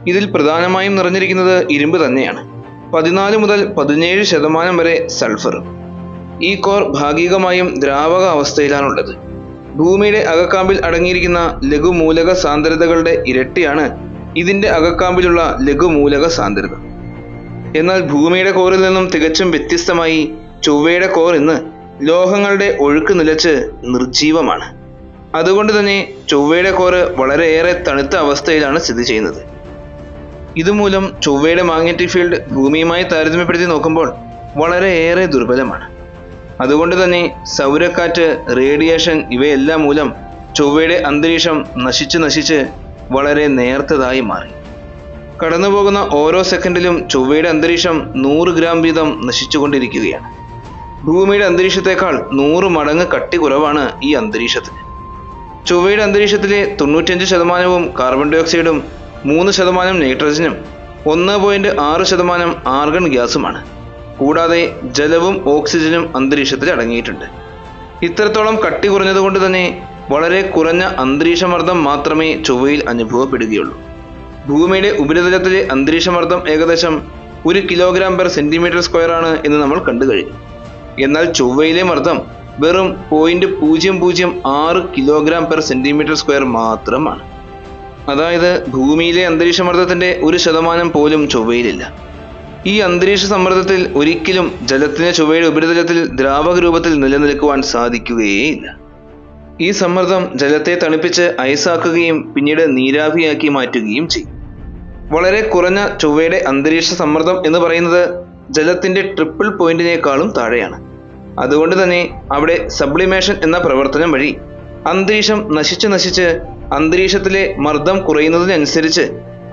Speaker 1: ഇതിൽ പ്രധാനമായും നിറഞ്ഞിരിക്കുന്നത് ഇരുമ്പ് തന്നെയാണ്. 14 മുതൽ 17% വരെ സൾഫറും. ഈ കോർ ഭാഗികമായും ദ്രാവക അവസ്ഥയിലാണുള്ളത്. ഭൂമിയുടെ അകക്കാമ്പിൽ അടങ്ങിയിരിക്കുന്ന ലഘുമൂലക സാന്ദ്രതകളുടെ ഇരട്ടിയാണ് ഇതിന്റെ അകക്കാമ്പിലുള്ള ലഘുമൂലക സാന്ദ്രത. എന്നാൽ ഭൂമിയുടെ കോറിൽ നിന്നും തികച്ചും വ്യത്യസ്തമായി ചൊവ്വയുടെ കോർ ഇന്ന് ലോഹങ്ങളുടെ ഒഴുക്ക് നിലച്ച് നിർജീവമാണ്. അതുകൊണ്ട് തന്നെ ചൊവ്വയുടെ കോറ് വളരെയേറെ തണുത്ത അവസ്ഥയിലാണ് സ്ഥിതി ചെയ്യുന്നത്. ഇതുമൂലം ചൊവ്വയുടെ മാഗ്നറ്റിക് ഫീൽഡ് ഭൂമിയുമായി താരതമ്യപ്പെടുത്തി നോക്കുമ്പോൾ വളരെയേറെ ദുർബലമാണ്. അതുകൊണ്ട് തന്നെ സൗരക്കാറ്റ്, റേഡിയേഷൻ ഇവയെല്ലാം മൂലം ചൊവ്വയുടെ അന്തരീക്ഷം നശിച്ച് വളരെ നേർത്തതായി മാറി. കടന്നുപോകുന്ന ഓരോ സെക്കൻഡിലും ചൊവ്വയുടെ അന്തരീക്ഷം 100 ഗ്രാം വീതം നശിച്ചുകൊണ്ടിരിക്കുകയാണ്. ഭൂമിയുടെ അന്തരീക്ഷത്തെക്കാൾ 100 മടങ്ങ് കട്ടി കുറവാണ് ഈ അന്തരീക്ഷത്തിന്. ചൊവ്വയുടെ അന്തരീക്ഷത്തിലെ 95% കാർബൺ ഡൈ ഓക്സൈഡും 3% നൈട്രജനും 1.6% ആർഗൺ ഗ്യാസുമാണ്. കൂടാതെ ജലവും ഓക്സിജനും അന്തരീക്ഷത്തിൽ അടങ്ങിയിട്ടുണ്ട്. ഇത്രത്തോളം കട്ടി കുറഞ്ഞതുകൊണ്ട് തന്നെ വളരെ കുറഞ്ഞ അന്തരീക്ഷമർദ്ദം മാത്രമേ ചൊവ്വയിൽ അനുഭവപ്പെടുകയുള്ളൂ. ഭൂമിയുടെ ഉപരിതലത്തിലെ അന്തരീക്ഷമർദ്ദം ഏകദേശം 1 കിലോഗ്രാം പെർ സെന്റിമീറ്റർ സ്ക്വയർ ആണ് എന്ന് നമ്മൾ കണ്ടു കഴിഞ്ഞു. എന്നാൽ ചൊവ്വയിലെ മർദ്ദം വെറും 0.006 കിലോഗ്രാം പെർ സെന്റിമീറ്റർ സ്ക്വയർ മാത്രമാണ്. അതായത് ഭൂമിയിലെ അന്തരീക്ഷമർദ്ദത്തിന്റെ 1% പോലും ചൊവ്വയിലില്ല. ഈ അന്തരീക്ഷ സമ്മർദ്ദത്തിൽ ഒരിക്കലും ജലത്തിന് ചൊവ്വയുടെ ഉപരിതലത്തിൽ ദ്രാവക രൂപത്തിൽ നിലനിൽക്കുവാൻ സാധിക്കുകയേയില്ല. ഈ സമ്മർദ്ദം ജലത്തെ തണുപ്പിച്ച് ഐസാക്കുകയും പിന്നീട് നീരാവിയാക്കി മാറ്റുകയും ചെയ്യും. വളരെ കുറഞ്ഞ ചൊവ്വയുടെ അന്തരീക്ഷ സമ്മർദ്ദം എന്ന് പറയുന്നത് ജലത്തിന്റെ ട്രിപ്പിൾ പോയിന്റിനേക്കാളും താഴെയാണ്. അതുകൊണ്ട് തന്നെ അവിടെ സബ്ലിമേഷൻ എന്ന പ്രവർത്തനം വഴി അന്തരീക്ഷം നശിച്ച് അന്തരീക്ഷത്തിലെ മർദ്ദം കുറയുന്നതിനനുസരിച്ച്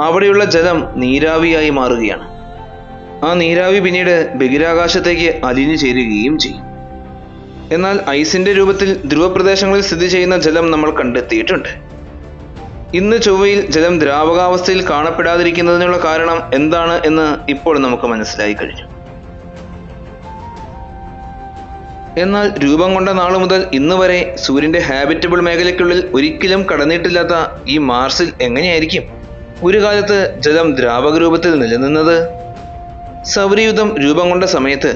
Speaker 1: അവിടെയുള്ള ജലം നീരാവിയായി മാറുകയാണ്. ആ നീരാവി പിന്നീട് ബഹിരാകാശത്തേക്ക് അലിഞ്ഞു ചേരുകയും ചെയ്യും. എന്നാൽ ഐസിന്റെ രൂപത്തിൽ ധ്രുവപ്രദേശങ്ങളിൽ സ്ഥിതി ചെയ്യുന്ന ജലം നമ്മൾ കണ്ടെത്തിയിട്ടുണ്ട്. ഇന്ന് ചൊവ്വയിൽ ജലം ദ്രാവകാവസ്ഥയിൽ കാണപ്പെടാതിരിക്കുന്നതിനുള്ള കാരണം എന്താണ് എന്ന് ഇപ്പോൾ നമുക്ക് മനസ്സിലായി കഴിഞ്ഞു. എന്നാൽ രൂപം കൊണ്ട നാളു മുതൽ ഇന്ന് വരെ സൂര്യന്റെ ഹാബിറ്റബിൾ മേഖലയ്ക്കുള്ളിൽ ഒരിക്കലും കടന്നിട്ടില്ലാത്ത ഈ മാർസിൽ എങ്ങനെയായിരിക്കും ഒരു കാലത്ത് ജലം ദ്രാവക രൂപത്തിൽ നിലനിന്നത്? സൗരയൂഥം രൂപം കൊണ്ട സമയത്ത്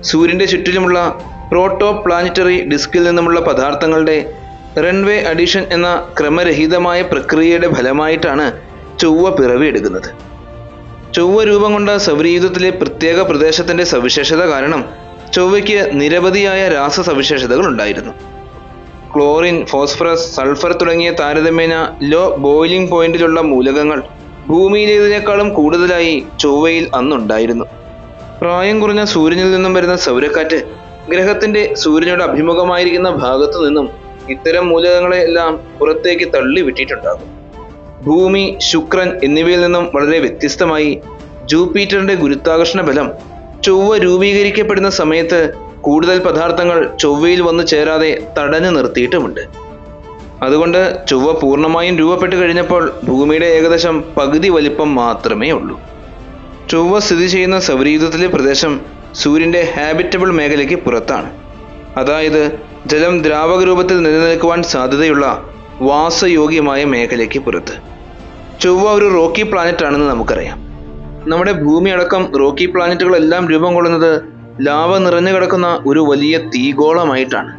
Speaker 1: സൂര്യന്റെ ചുറ്റിലുമുള്ള പ്രോട്ടോ പ്ലാനറ്ററി ഡിസ്കിൽ നിന്നുമുള്ള പദാർത്ഥങ്ങളുടെ റൺവേ അഡീഷൻ എന്ന ക്രമരഹിതമായ പ്രക്രിയയുടെ ഫലമായിട്ടാണ് ചൊവ്വ പിറവിയെടുക്കുന്നത്. ചൊവ്വ രൂപം കൊണ്ട സൗരയൂഥത്തിലെ പ്രത്യേക പ്രദേശത്തിൻ്റെ സവിശേഷത കാരണം ചൊവ്വയ്ക്ക് നിരവധിയായ രാസസവിശേഷതകൾ ഉണ്ടായിരുന്നു. ക്ലോറിൻ, ഫോസ്ഫറസ്, സൾഫർ തുടങ്ങിയ താരതമ്യേന ലോ ബോയിലിംഗ് പോയിന്റിലുള്ള മൂലകങ്ങൾ ഭൂമിയിലേതിനേക്കാളും കൂടുതലായി ചൊവ്വയിൽ അന്നുണ്ടായിരുന്നു. പ്രായം കുറഞ്ഞ സൂര്യനിൽ നിന്നും വരുന്ന സൗരക്കാറ്റ് ഗ്രഹത്തിന്റെ സൂര്യനോട് അഭിമുഖമായിരിക്കുന്ന ഭാഗത്തു നിന്നും ഇത്തരം മൂലകങ്ങളെ എല്ലാം പുറത്തേക്ക് തള്ളി വിട്ടിട്ടുണ്ടാകും. ഭൂമി, ശുക്രൻ എന്നിവയിൽ നിന്നും വളരെ വ്യത്യസ്തമായി ജൂപ്പിറ്ററിന്റെ ഗുരുത്വാകർഷണ ബലം ചൊവ്വ രൂപീകരിക്കപ്പെടുന്ന സമയത്ത് കൂടുതൽ പദാർത്ഥങ്ങൾ ചൊവ്വയിൽ വന്നു ചേരാതെ തടഞ്ഞു നിർത്തിയിട്ടുമുണ്ട്. അതുകൊണ്ട് ചൊവ്വ പൂർണ്ണമായും രൂപപ്പെട്ടു കഴിഞ്ഞപ്പോൾ ഭൂമിയുടെ ഏകദേശം പകുതി വലിപ്പം മാത്രമേ ഉള്ളൂ. ചൊവ്വ സ്ഥിതി ചെയ്യുന്ന സൗരയൂഥത്തിലെ പ്രദേശം സൂര്യന്റെ ഹാബിറ്റബിൾ മേഖലയ്ക്ക് പുറത്താണ്. അതായത് ജലം ദ്രാവക രൂപത്തിൽ നിലനിൽക്കുവാൻ സാധ്യതയുള്ള വാസയോഗ്യമായ മേഖലയ്ക്ക് പുറത്ത്. ചൊവ്വ ഒരു റോക്കി പ്ലാനറ്റ് ആണെന്ന് നമുക്കറിയാം. നമ്മുടെ ഭൂമി അടക്കം റോക്കി പ്ലാനറ്റുകളെല്ലാം രൂപം കൊള്ളുന്നത് ലാവ നിറഞ്ഞു കിടക്കുന്ന ഒരു വലിയ തീഗോളമായിട്ടാണ്.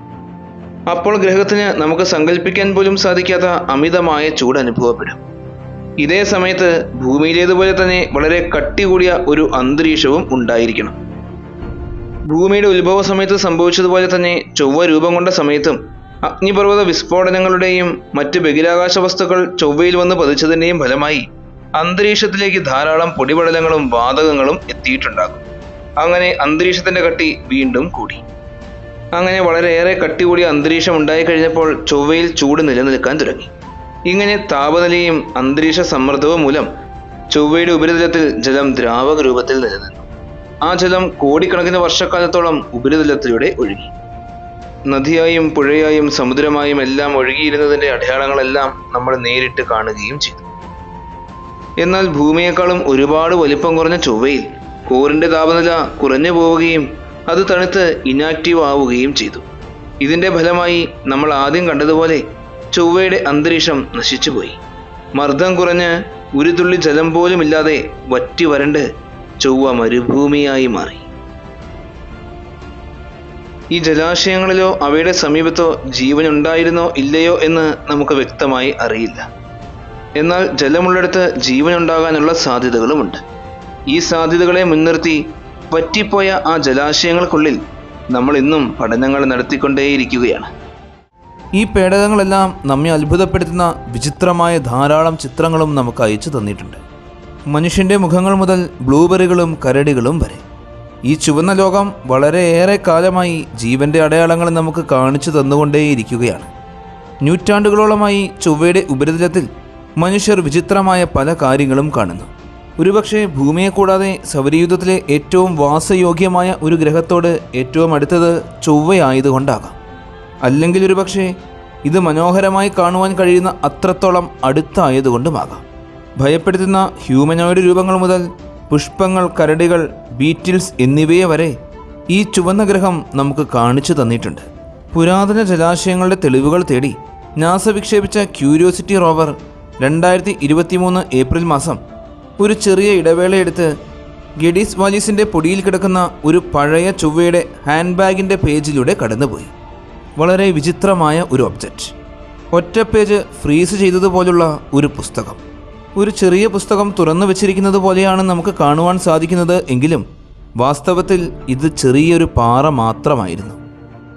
Speaker 1: അപ്പോൾ ഗ്രഹത്തിന് നമുക്ക് സങ്കല്പിക്കാൻ പോലും സാധിക്കാത്ത അമിതമായ ചൂട് അനുഭവപ്പെടും. ഇതേ സമയത്ത് ഭൂമിയിലേതുപോലെ തന്നെ വളരെ കട്ടി കൂടിയ ഒരു അന്തരീക്ഷവും ഉണ്ടായിരിക്കണം. ഭൂമിയുടെ ഉത്ഭവ സമയത്ത് സംഭവിച്ചതുപോലെ തന്നെ ചൊവ്വ രൂപം കൊണ്ട സമയത്തും അഗ്നിപർവ്വത വിസ്ഫോടനങ്ങളുടെയും മറ്റ് ബഹിരാകാശ വസ്തുക്കൾ ചൊവ്വയിൽ വന്ന് പതിച്ചതിൻ്റെയും ഫലമായി അന്തരീക്ഷത്തിലേക്ക് ധാരാളം പൊടിപടലങ്ങളും വാതകങ്ങളും എത്തിയിട്ടുണ്ടാകും. അങ്ങനെ അന്തരീക്ഷത്തിന്റെ കട്ടി വീണ്ടും കൂടി. അങ്ങനെ വളരെയേറെ കട്ടി കൂടിയ അന്തരീക്ഷം ഉണ്ടായിക്കഴിഞ്ഞപ്പോൾ ചൊവ്വയിൽ ചൂട് നിലനിൽക്കാൻ തുടങ്ങി. ഇങ്ങനെ താപനിലയും അന്തരീക്ഷ സമ്മർദ്ദവും മൂലം ചൊവ്വയുടെ ഉപരിതലത്തിൽ ജലം ദ്രാവക രൂപത്തിൽ നിലനിന്നു. ആ ജലം കോടിക്കണക്കിന് വർഷക്കാലത്തോളം ഉപരിതലത്തിലൂടെ ഒഴുകി. നദിയായും പുഴയായും സമുദ്രമായും എല്ലാം ഒഴുകിയിരുന്നതിൻ്റെ അടയാളങ്ങളെല്ലാം നമ്മൾ നേരിട്ട് കാണുകയും ചെയ്തു. എന്നാൽ ഭൂമിയേക്കാളും ഒരുപാട് വലിപ്പം കുറഞ്ഞ ചൊവ്വയിൽ കോറിന്റെ താപനില കുറഞ്ഞു പോവുകയും അത് തണുത്ത് ഇനാക്റ്റീവ് ആവുകയും ചെയ്തു. ഇതിന്റെ ഫലമായി നമ്മൾ ആദ്യം കണ്ടതുപോലെ ചൊവ്വയുടെ അന്തരീക്ഷം നശിച്ചുപോയി. മർദ്ദം കുറഞ്ഞ് ഒരു തുള്ളി ജലം പോലും ഇല്ലാതെ വറ്റി വരണ്ട് ചൊവ്വ മരുഭൂമിയായി മാറി. ഈ ജലാശയങ്ങളിലോ അവയുടെ സമീപത്തോ ജീവനുണ്ടായിരുന്നോ ഇല്ലയോ എന്ന് നമുക്ക് വ്യക്തമായി അറിയില്ല. എന്നാൽ ജലമുള്ളിടത്ത് ജീവനുണ്ടാകാനുള്ള സാധ്യതകളുമുണ്ട്. ഈ സാധ്യതകളെ മുൻനിർത്തി വറ്റിപ്പോയ ആ ജലാശയങ്ങൾക്കുള്ളിൽ നമ്മൾ ഇന്നും പഠനങ്ങൾ നടത്തിക്കൊണ്ടേയിരിക്കുകയാണ്. ഈ പേടകങ്ങളെല്ലാം നമ്മെ അത്ഭുതപ്പെടുത്തുന്ന വിചിത്രമായ ധാരാളം ചിത്രങ്ങളും നമുക്ക് അയച്ചു തന്നിട്ടുണ്ട്. മനുഷ്യൻ്റെ മുഖങ്ങൾ മുതൽ ബ്ലൂബെറികളും കരടികളും വരെ. ഈ ചുവന്ന ലോകം വളരെയേറെ കാലമായി ജീവൻ്റെ അടയാളങ്ങൾ നമുക്ക് കാണിച്ചു തന്നുകൊണ്ടേയിരിക്കുകയാണ്. നൂറ്റാണ്ടുകളോളമായി ചൊവ്വയുടെ ഉപരിതലത്തിൽ മനുഷ്യർ വിചിത്രമായ പല കാര്യങ്ങളും കാണുന്നു. ഒരുപക്ഷെ ഭൂമിയെ കൂടാതെ സൗരയൂഥത്തിലെ ഏറ്റവും വാസയോഗ്യമായ ഒരു ഗ്രഹത്തോട് ഏറ്റവും അടുത്തത് ചൊവ്വയായതുകൊണ്ടാകാം. അല്ലെങ്കിൽ ഒരുപക്ഷെ ഇത് മനോഹരമായി കാണുവാൻ കഴിയുന്ന അത്രത്തോളം അടുത്തായതുകൊണ്ടുമാകാം. ഭയപ്പെടുത്തുന്ന ഹ്യൂമനോയിഡ് രൂപങ്ങൾ മുതൽ പുഷ്പങ്ങൾ, കരടികൾ, ബീറ്റിൽസ് എന്നിവയെ വരെ ഈ ചുവന്ന ഗ്രഹം നമുക്ക് കാണിച്ചു തന്നിട്ടുണ്ട്. പുരാതന ജലാശയങ്ങളുടെ തെളിവുകൾ തേടി നാസ വിക്ഷേപിച്ച ക്യൂരിയോസിറ്റി റോവർ 2023 ഏപ്രിൽ മാസം ഒരു ചെറിയ ഇടവേളയെടുത്ത് ഗെഡീസ് വാലീസിൻ്റെ പൊടിയിൽ കിടക്കുന്ന ഒരു പഴയ ചൊവ്വയുടെ ഹാൻഡ് ബാഗിൻ്റെ പേജിലൂടെ കടന്നുപോയി. വളരെ വിചിത്രമായ ഒരു ഒബ്ജക്റ്റ്. ഒറ്റ പേജ് ഫ്രീസ് ചെയ്തതുപോലുള്ള ഒരു പുസ്തകം. ഒരു ചെറിയ പുസ്തകം തുറന്നു വെച്ചിരിക്കുന്നത് പോലെയാണ് നമുക്ക് കാണുവാൻ സാധിക്കുന്നത്. എങ്കിലും വാസ്തവത്തിൽ ഇത് ചെറിയൊരു പാറ മാത്രമായിരുന്നു.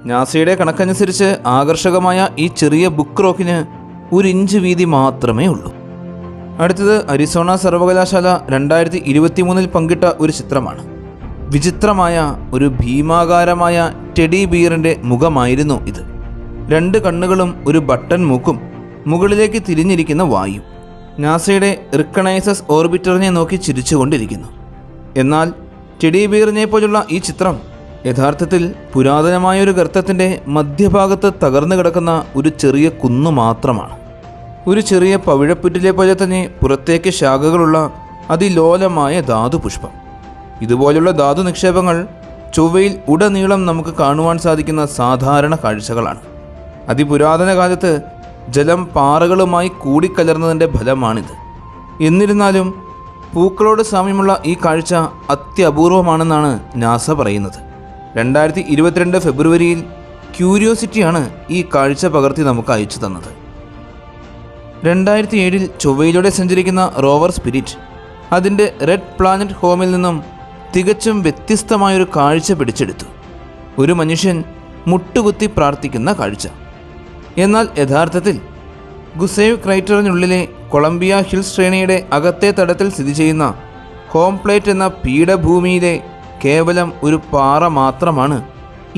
Speaker 1: നാസയുടെ കണക്കനുസരിച്ച് ആകർഷകമായ ഈ ചെറിയ ബുക്ക് റോക്കിന് 1 ഇഞ്ച് വീതി മാത്രമേ ഉള്ളൂ. അടുത്തത് അരിസോണ സർവകലാശാല 2023 പങ്കിട്ട ഒരു ചിത്രമാണ്. വിചിത്രമായ ഒരു ഭീമാകാരമായ ടെഡി ബിയറിൻ്റെ മുഖമായിരുന്നു ഇത്. 2 കണ്ണുകളും ഒരു ബട്ടൺ മൂക്കും മുകളിലേക്ക് തിരിഞ്ഞിരിക്കുന്ന വായു. നാസയുടെ റിക്കണൈസസ് ഓർബിറ്ററിനെ നോക്കി ചിരിച്ചുകൊണ്ടിരിക്കുന്നു. എന്നാൽ ടെഡി ബിയറിനെ പോലുള്ള ഈ ചിത്രം യഥാർത്ഥത്തിൽ പുരാതനമായൊരു ഗർത്തത്തിൻ്റെ മധ്യഭാഗത്ത് തകർന്നു കിടക്കുന്ന ഒരു ചെറിയ കുന്നു മാത്രമാണ്. ഒരു ചെറിയ പവിഴപ്പുറ്റിലെ പോലെ തന്നെ പുറത്തേക്ക് ശാഖകളുള്ള അതിലോലമായ ധാതുപുഷ്പം. ഇതുപോലുള്ള ധാതു നിക്ഷേപങ്ങൾ ചൊവ്വയിൽ ഉടനീളം നമുക്ക് കാണുവാൻ സാധിക്കുന്ന സാധാരണ കാഴ്ചകളാണ്. അതിപുരാതന കാലത്ത് ജലം പാറകളുമായി കൂടിക്കലർന്നതിൻ്റെ ഫലമാണിത്. എന്നിരുന്നാലും പൂക്കളോട് സാമ്യമുള്ള ഈ കാഴ്ച അത്യപൂർവമാണെന്നാണ് നാസ പറയുന്നത്. 2022 ഫെബ്രുവരിയിൽ ക്യൂരിയോസിറ്റിയാണ് ഈ കാഴ്ച പകർത്തി നമുക്ക് അയച്ചു തന്നത്. 2007 ചൊവ്വയിലൂടെ സഞ്ചരിക്കുന്ന റോവർ സ്പിരിറ്റ് അതിൻ്റെ റെഡ് പ്ലാനറ്റ് ഹോമിൽ നിന്നും തികച്ചും വ്യത്യസ്തമായൊരു കാഴ്ച പിടിച്ചെടുത്തു. ഒരു മനുഷ്യൻ മുട്ടുകുത്തി പ്രാർത്ഥിക്കുന്ന കാഴ്ച. എന്നാൽ യഥാർത്ഥത്തിൽ ഗുസേവ് ക്രൈറ്ററിനുള്ളിലെ കൊളംബിയ ഹിൽ ശ്രേണിയുടെ അകത്തെ തടത്തിൽ സ്ഥിതി ചെയ്യുന്ന ഹോം പ്ലേറ്റ് എന്ന പീഠഭൂമിയിലെ കേവലം ഒരു പാറ മാത്രമാണ്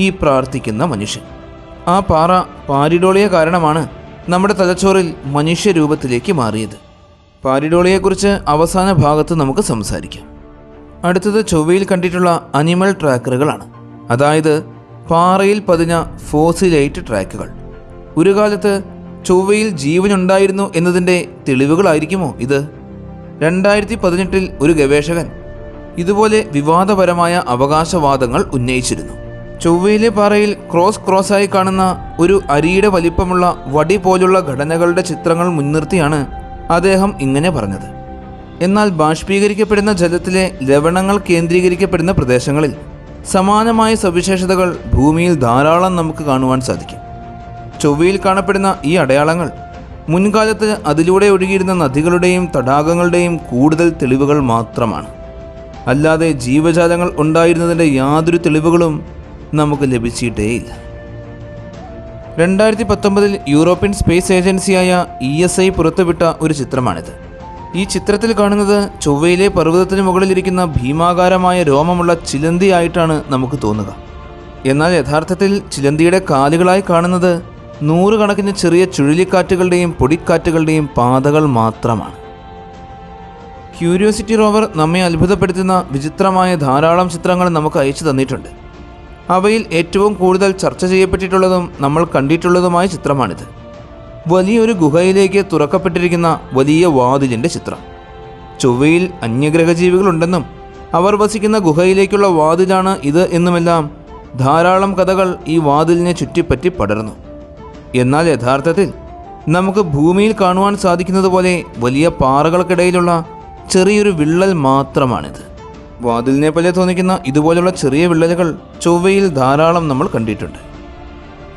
Speaker 1: ഈ പ്രാർത്ഥിക്കുന്ന മനുഷ്യൻ. ആ പാറ പാരിഡോളിയ കാരണമാണ് നമ്മുടെ തലച്ചോറിൽ മനുഷ്യരൂപത്തിലേക്ക് മാറിയത്. പാരിഡോളിയെക്കുറിച്ച് അവസാന ഭാഗത്ത് നമുക്ക് സംസാരിക്കാം. അടുത്തത് ചൊവ്വയിൽ കണ്ടിട്ടുള്ള അനിമൽ ട്രാക്കറുകളാണ്, അതായത് പാറയിൽ പതിഞ്ഞ ഫോസിലൈറ്റ് ട്രാക്കുകൾ. ഒരു കാലത്ത് ചൊവ്വയിൽ ജീവനുണ്ടായിരുന്നു എന്നതിൻ്റെ തെളിവുകളായിരിക്കുമോ ഇത്? 2018 ഒരു ഗവേഷകൻ ഇതുപോലെ വിവാദപരമായ അവകാശവാദങ്ങൾ ഉന്നയിച്ചിരുന്നു. ചൊവ്വയിലെ പാറയിൽ ക്രോസായി കാണുന്ന ഒരു അരിയുടെ വലിപ്പമുള്ള വടി പോലുള്ള ഘടനകളുടെ ചിത്രങ്ങൾ മുൻനിർത്തിയാണ് അദ്ദേഹം ഇങ്ങനെ പറഞ്ഞത്. എന്നാൽ ബാഷ്പീകരിക്കപ്പെടുന്ന ജലത്തിലെ ലവണങ്ങൾ കേന്ദ്രീകരിക്കപ്പെടുന്ന പ്രദേശങ്ങളിൽ സമാനമായ സവിശേഷതകൾ ഭൂമിയിൽ ധാരാളം നമുക്ക് കാണുവാൻ സാധിക്കും. ചൊവ്വയിൽ കാണപ്പെടുന്ന ഈ അടയാളങ്ങൾ മുൻകാലത്ത് അതിലൂടെ ഒഴുകിയിരുന്ന നദികളുടെയും തടാകങ്ങളുടെയും കൂടുതൽ തെളിവുകൾ മാത്രമാണ്. അല്ലാതെ ജീവജാലങ്ങൾ ഉണ്ടായിരുന്നതിൻ്റെ യാതൊരു തെളിവുകളും നമുക്ക് ലഭിച്ചിട്ടേയില്ല. 2019 യൂറോപ്യൻ സ്പേസ് ഏജൻസിയായ ESA പുറത്തുവിട്ട ഒരു ചിത്രമാണിത്. ഈ ചിത്രത്തിൽ കാണുന്നത് ചൊവ്വയിലെ പർവ്വതത്തിന് മുകളിലിരിക്കുന്ന ഭീമാകാരമായ രോമമുള്ള ചിലന്തിയായിട്ടാണ് നമുക്ക് തോന്നുക. എന്നാൽ യഥാർത്ഥത്തിൽ ചിലന്തിയുടെ കാലുകളായി കാണുന്നത് നൂറുകണക്കിന് ചെറിയ ചുഴലിക്കാറ്റുകളുടെയും പൊടിക്കാറ്റുകളുടെയും പാതകൾ മാത്രമാണ്. ക്യൂരിയോസിറ്റി റോവർ നമ്മെ അത്ഭുതപ്പെടുത്തുന്ന വിചിത്രമായ ധാരാളം ചിത്രങ്ങൾ നമുക്ക് അയച്ചു തന്നിട്ടുണ്ട്. അവയിൽ ഏറ്റവും കൂടുതൽ ചർച്ച ചെയ്യപ്പെട്ടിട്ടുള്ളതും നമ്മൾ കണ്ടിട്ടുള്ളതുമായ ചിത്രമാണിത്. വലിയൊരു ഗുഹയിലേക്ക് തുറക്കപ്പെട്ടിരിക്കുന്ന വലിയ വാതിലിൻ്റെ ചിത്രം. ചൊവ്വയിൽ അന്യഗ്രഹജീവികളുണ്ടെന്നും അവർ വസിക്കുന്ന ഗുഹയിലേക്കുള്ള വാതിലാണ് ഇത് എന്നുമെല്ലാം ധാരാളം കഥകൾ ഈ വാതിലിനെ ചുറ്റിപ്പറ്റി പടർന്നു. എന്നാൽ യഥാർത്ഥത്തിൽ നമുക്ക് ഭൂമിയിൽ കാണുവാൻ സാധിക്കുന്നത് പോലെ വലിയ പാറകൾക്കിടയിലുള്ള ചെറിയൊരു വിള്ളൽ മാത്രമാണിത്. വാതിലിനെ പോലെ തോന്നിക്കുന്ന ഇതുപോലുള്ള ചെറിയ വിള്ളലുകൾ ചൊവ്വയിൽ ധാരാളം നമ്മൾ കണ്ടിട്ടുണ്ട്.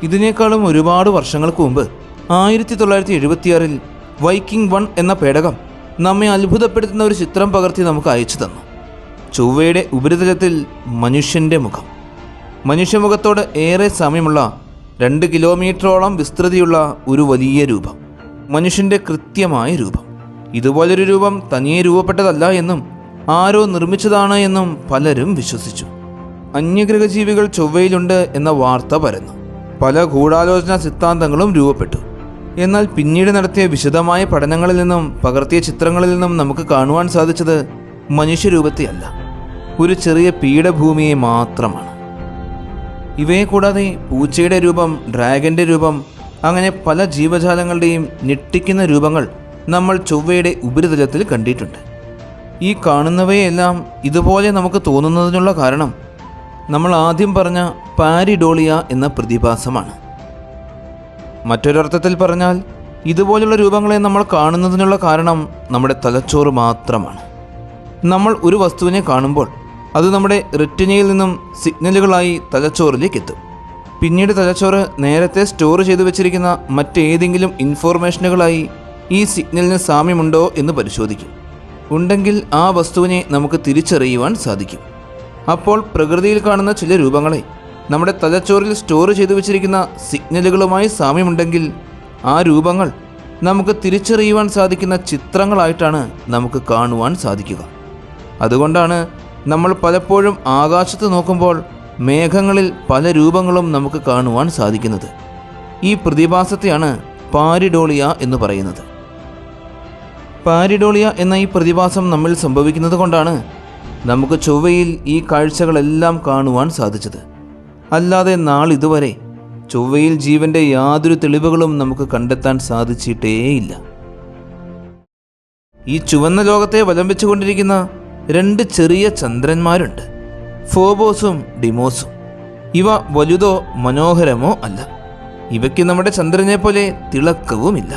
Speaker 1: ഇതിനേക്കാളും ഒരുപാട് വർഷങ്ങൾക്ക് മുമ്പ് 1976 വൈക്കിംഗ് 1 എന്ന പേടകം നമ്മെ അത്ഭുതപ്പെടുത്തുന്ന ഒരു ചിത്രം പകർത്തി നമുക്ക് അയച്ചു തന്നു. ചൊവ്വയുടെ ഉപരിതലത്തിൽ മനുഷ്യൻ്റെ മുഖം. മനുഷ്യമുഖത്തോട് ഏറെ സാമ്യമുള്ള 2 കിലോമീറ്ററോളം വിസ്തൃതിയുള്ള ഒരു വലിയ രൂപം. മനുഷ്യൻ്റെ കൃത്യമായ രൂപം. ഇതുപോലൊരു രൂപം തനിയെ രൂപപ്പെട്ടതല്ല എന്നും ആരോ നിർമ്മിച്ചതാണ് എന്നും പലരും വിശ്വസിച്ചു. അന്യഗ്രഹജീവികൾ ചൊവ്വയിലുണ്ട് എന്ന വാർത്ത പരന്നു. പല ഗൂഢാലോചന സിദ്ധാന്തങ്ങളും രൂപപ്പെട്ടു. എന്നാൽ പിന്നീട് നടത്തിയ വിശദമായ പഠനങ്ങളിൽ നിന്നും പകർത്തിയ ചിത്രങ്ങളിൽ നിന്നും നമുക്ക് കാണുവാൻ സാധിച്ചത് മനുഷ്യരൂപത്തെയല്ല, ഒരു ചെറിയ പീഠഭൂമിയെ മാത്രമാണ്. ഇവയെ കൂടാതെ പൂച്ചയുടെ രൂപം, ഡ്രാഗൻ്റെ രൂപം, അങ്ങനെ പല ജീവജാലങ്ങളുടെയും ഞെട്ടിക്കുന്ന രൂപങ്ങൾ നമ്മൾ ചൊവ്വയുടെ ഉപരിതലത്തിൽ കണ്ടിട്ടുണ്ട്. ഈ കാണുന്നവയെല്ലാം ഇതുപോലെ നമുക്ക് തോന്നുന്നതിനുള്ള കാരണം നമ്മൾ ആദ്യം പറഞ്ഞ പാരിഡോളിയ എന്ന പ്രതിഭാസമാണ്. മറ്റൊരർത്ഥത്തിൽ പറഞ്ഞാൽ ഇതുപോലുള്ള രൂപങ്ങളെ നമ്മൾ കാണുന്നതിനുള്ള കാരണം നമ്മുടെ തലച്ചോറ് മാത്രമാണ്. നമ്മൾ ഒരു വസ്തുവിനെ കാണുമ്പോൾ അത് നമ്മുടെ റെറ്റിനയിൽ നിന്നും സിഗ്നലുകളായി തലച്ചോറിലേക്ക് എത്തും. പിന്നീട് തലച്ചോറ് നേരത്തെ സ്റ്റോർ ചെയ്തു വെച്ചിരിക്കുന്ന മറ്റേതെങ്കിലും ഇൻഫോർമേഷനുകളായി ഈ സിഗ്നലിന് സാമ്യമുണ്ടോ എന്ന് പരിശോധിക്കും. ഉണ്ടെങ്കിൽ ആ വസ്തുവിനെ നമുക്ക് തിരിച്ചറിയുവാൻ സാധിക്കും. അപ്പോൾ പ്രകൃതിയിൽ കാണുന്ന ചില രൂപങ്ങളെ നമ്മുടെ തലച്ചോറിൽ സ്റ്റോർ ചെയ്തു വെച്ചിരിക്കുന്ന സിഗ്നലുകളുമായി സാമ്യമുണ്ടെങ്കിൽ ആ രൂപങ്ങൾ നമുക്ക് തിരിച്ചറിയുവാൻ സാധിക്കുന്ന ചിത്രങ്ങളായിട്ടാണ് നമുക്ക് കാണുവാൻ സാധിക്കുക. അതുകൊണ്ടാണ് നമ്മൾ പലപ്പോഴും ആകാശത്ത് നോക്കുമ്പോൾ മേഘങ്ങളിൽ പല രൂപങ്ങളും നമുക്ക് കാണുവാൻ സാധിക്കുന്നത്. ഈ പ്രതിഭാസത്തെയാണ് പാരിഡോളിയ എന്ന് പറയുന്നത്. പാരിഡോളിയ എന്ന ഈ പ്രതിഭാസം നമ്മിൽ സംഭവിക്കുന്നത് കൊണ്ടാണ് നമുക്ക് ചൊവ്വയിൽ ഈ കാഴ്ചകളെല്ലാം കാണുവാൻ സാധിച്ചത്. അല്ലാതെ നാളിതുവരെ ചൊവ്വയിൽ ജീവൻ്റെ യാതൊരു തെളിവുകളും നമുക്ക് കണ്ടെത്താൻ സാധിച്ചിട്ടേയില്ല. ഈ ചുവന്ന ലോകത്തെ വലംവെച്ചുകൊണ്ടിരിക്കുന്ന 2 ചെറിയ ചന്ദ്രന്മാരുണ്ട്, ഫോബോസും ഡിമോസും. ഇവ വലുതോ മനോഹരമോ അല്ല. ഇവയ്ക്ക് നമ്മുടെ ചന്ദ്രനെ പോലെ തിളക്കവുമില്ല.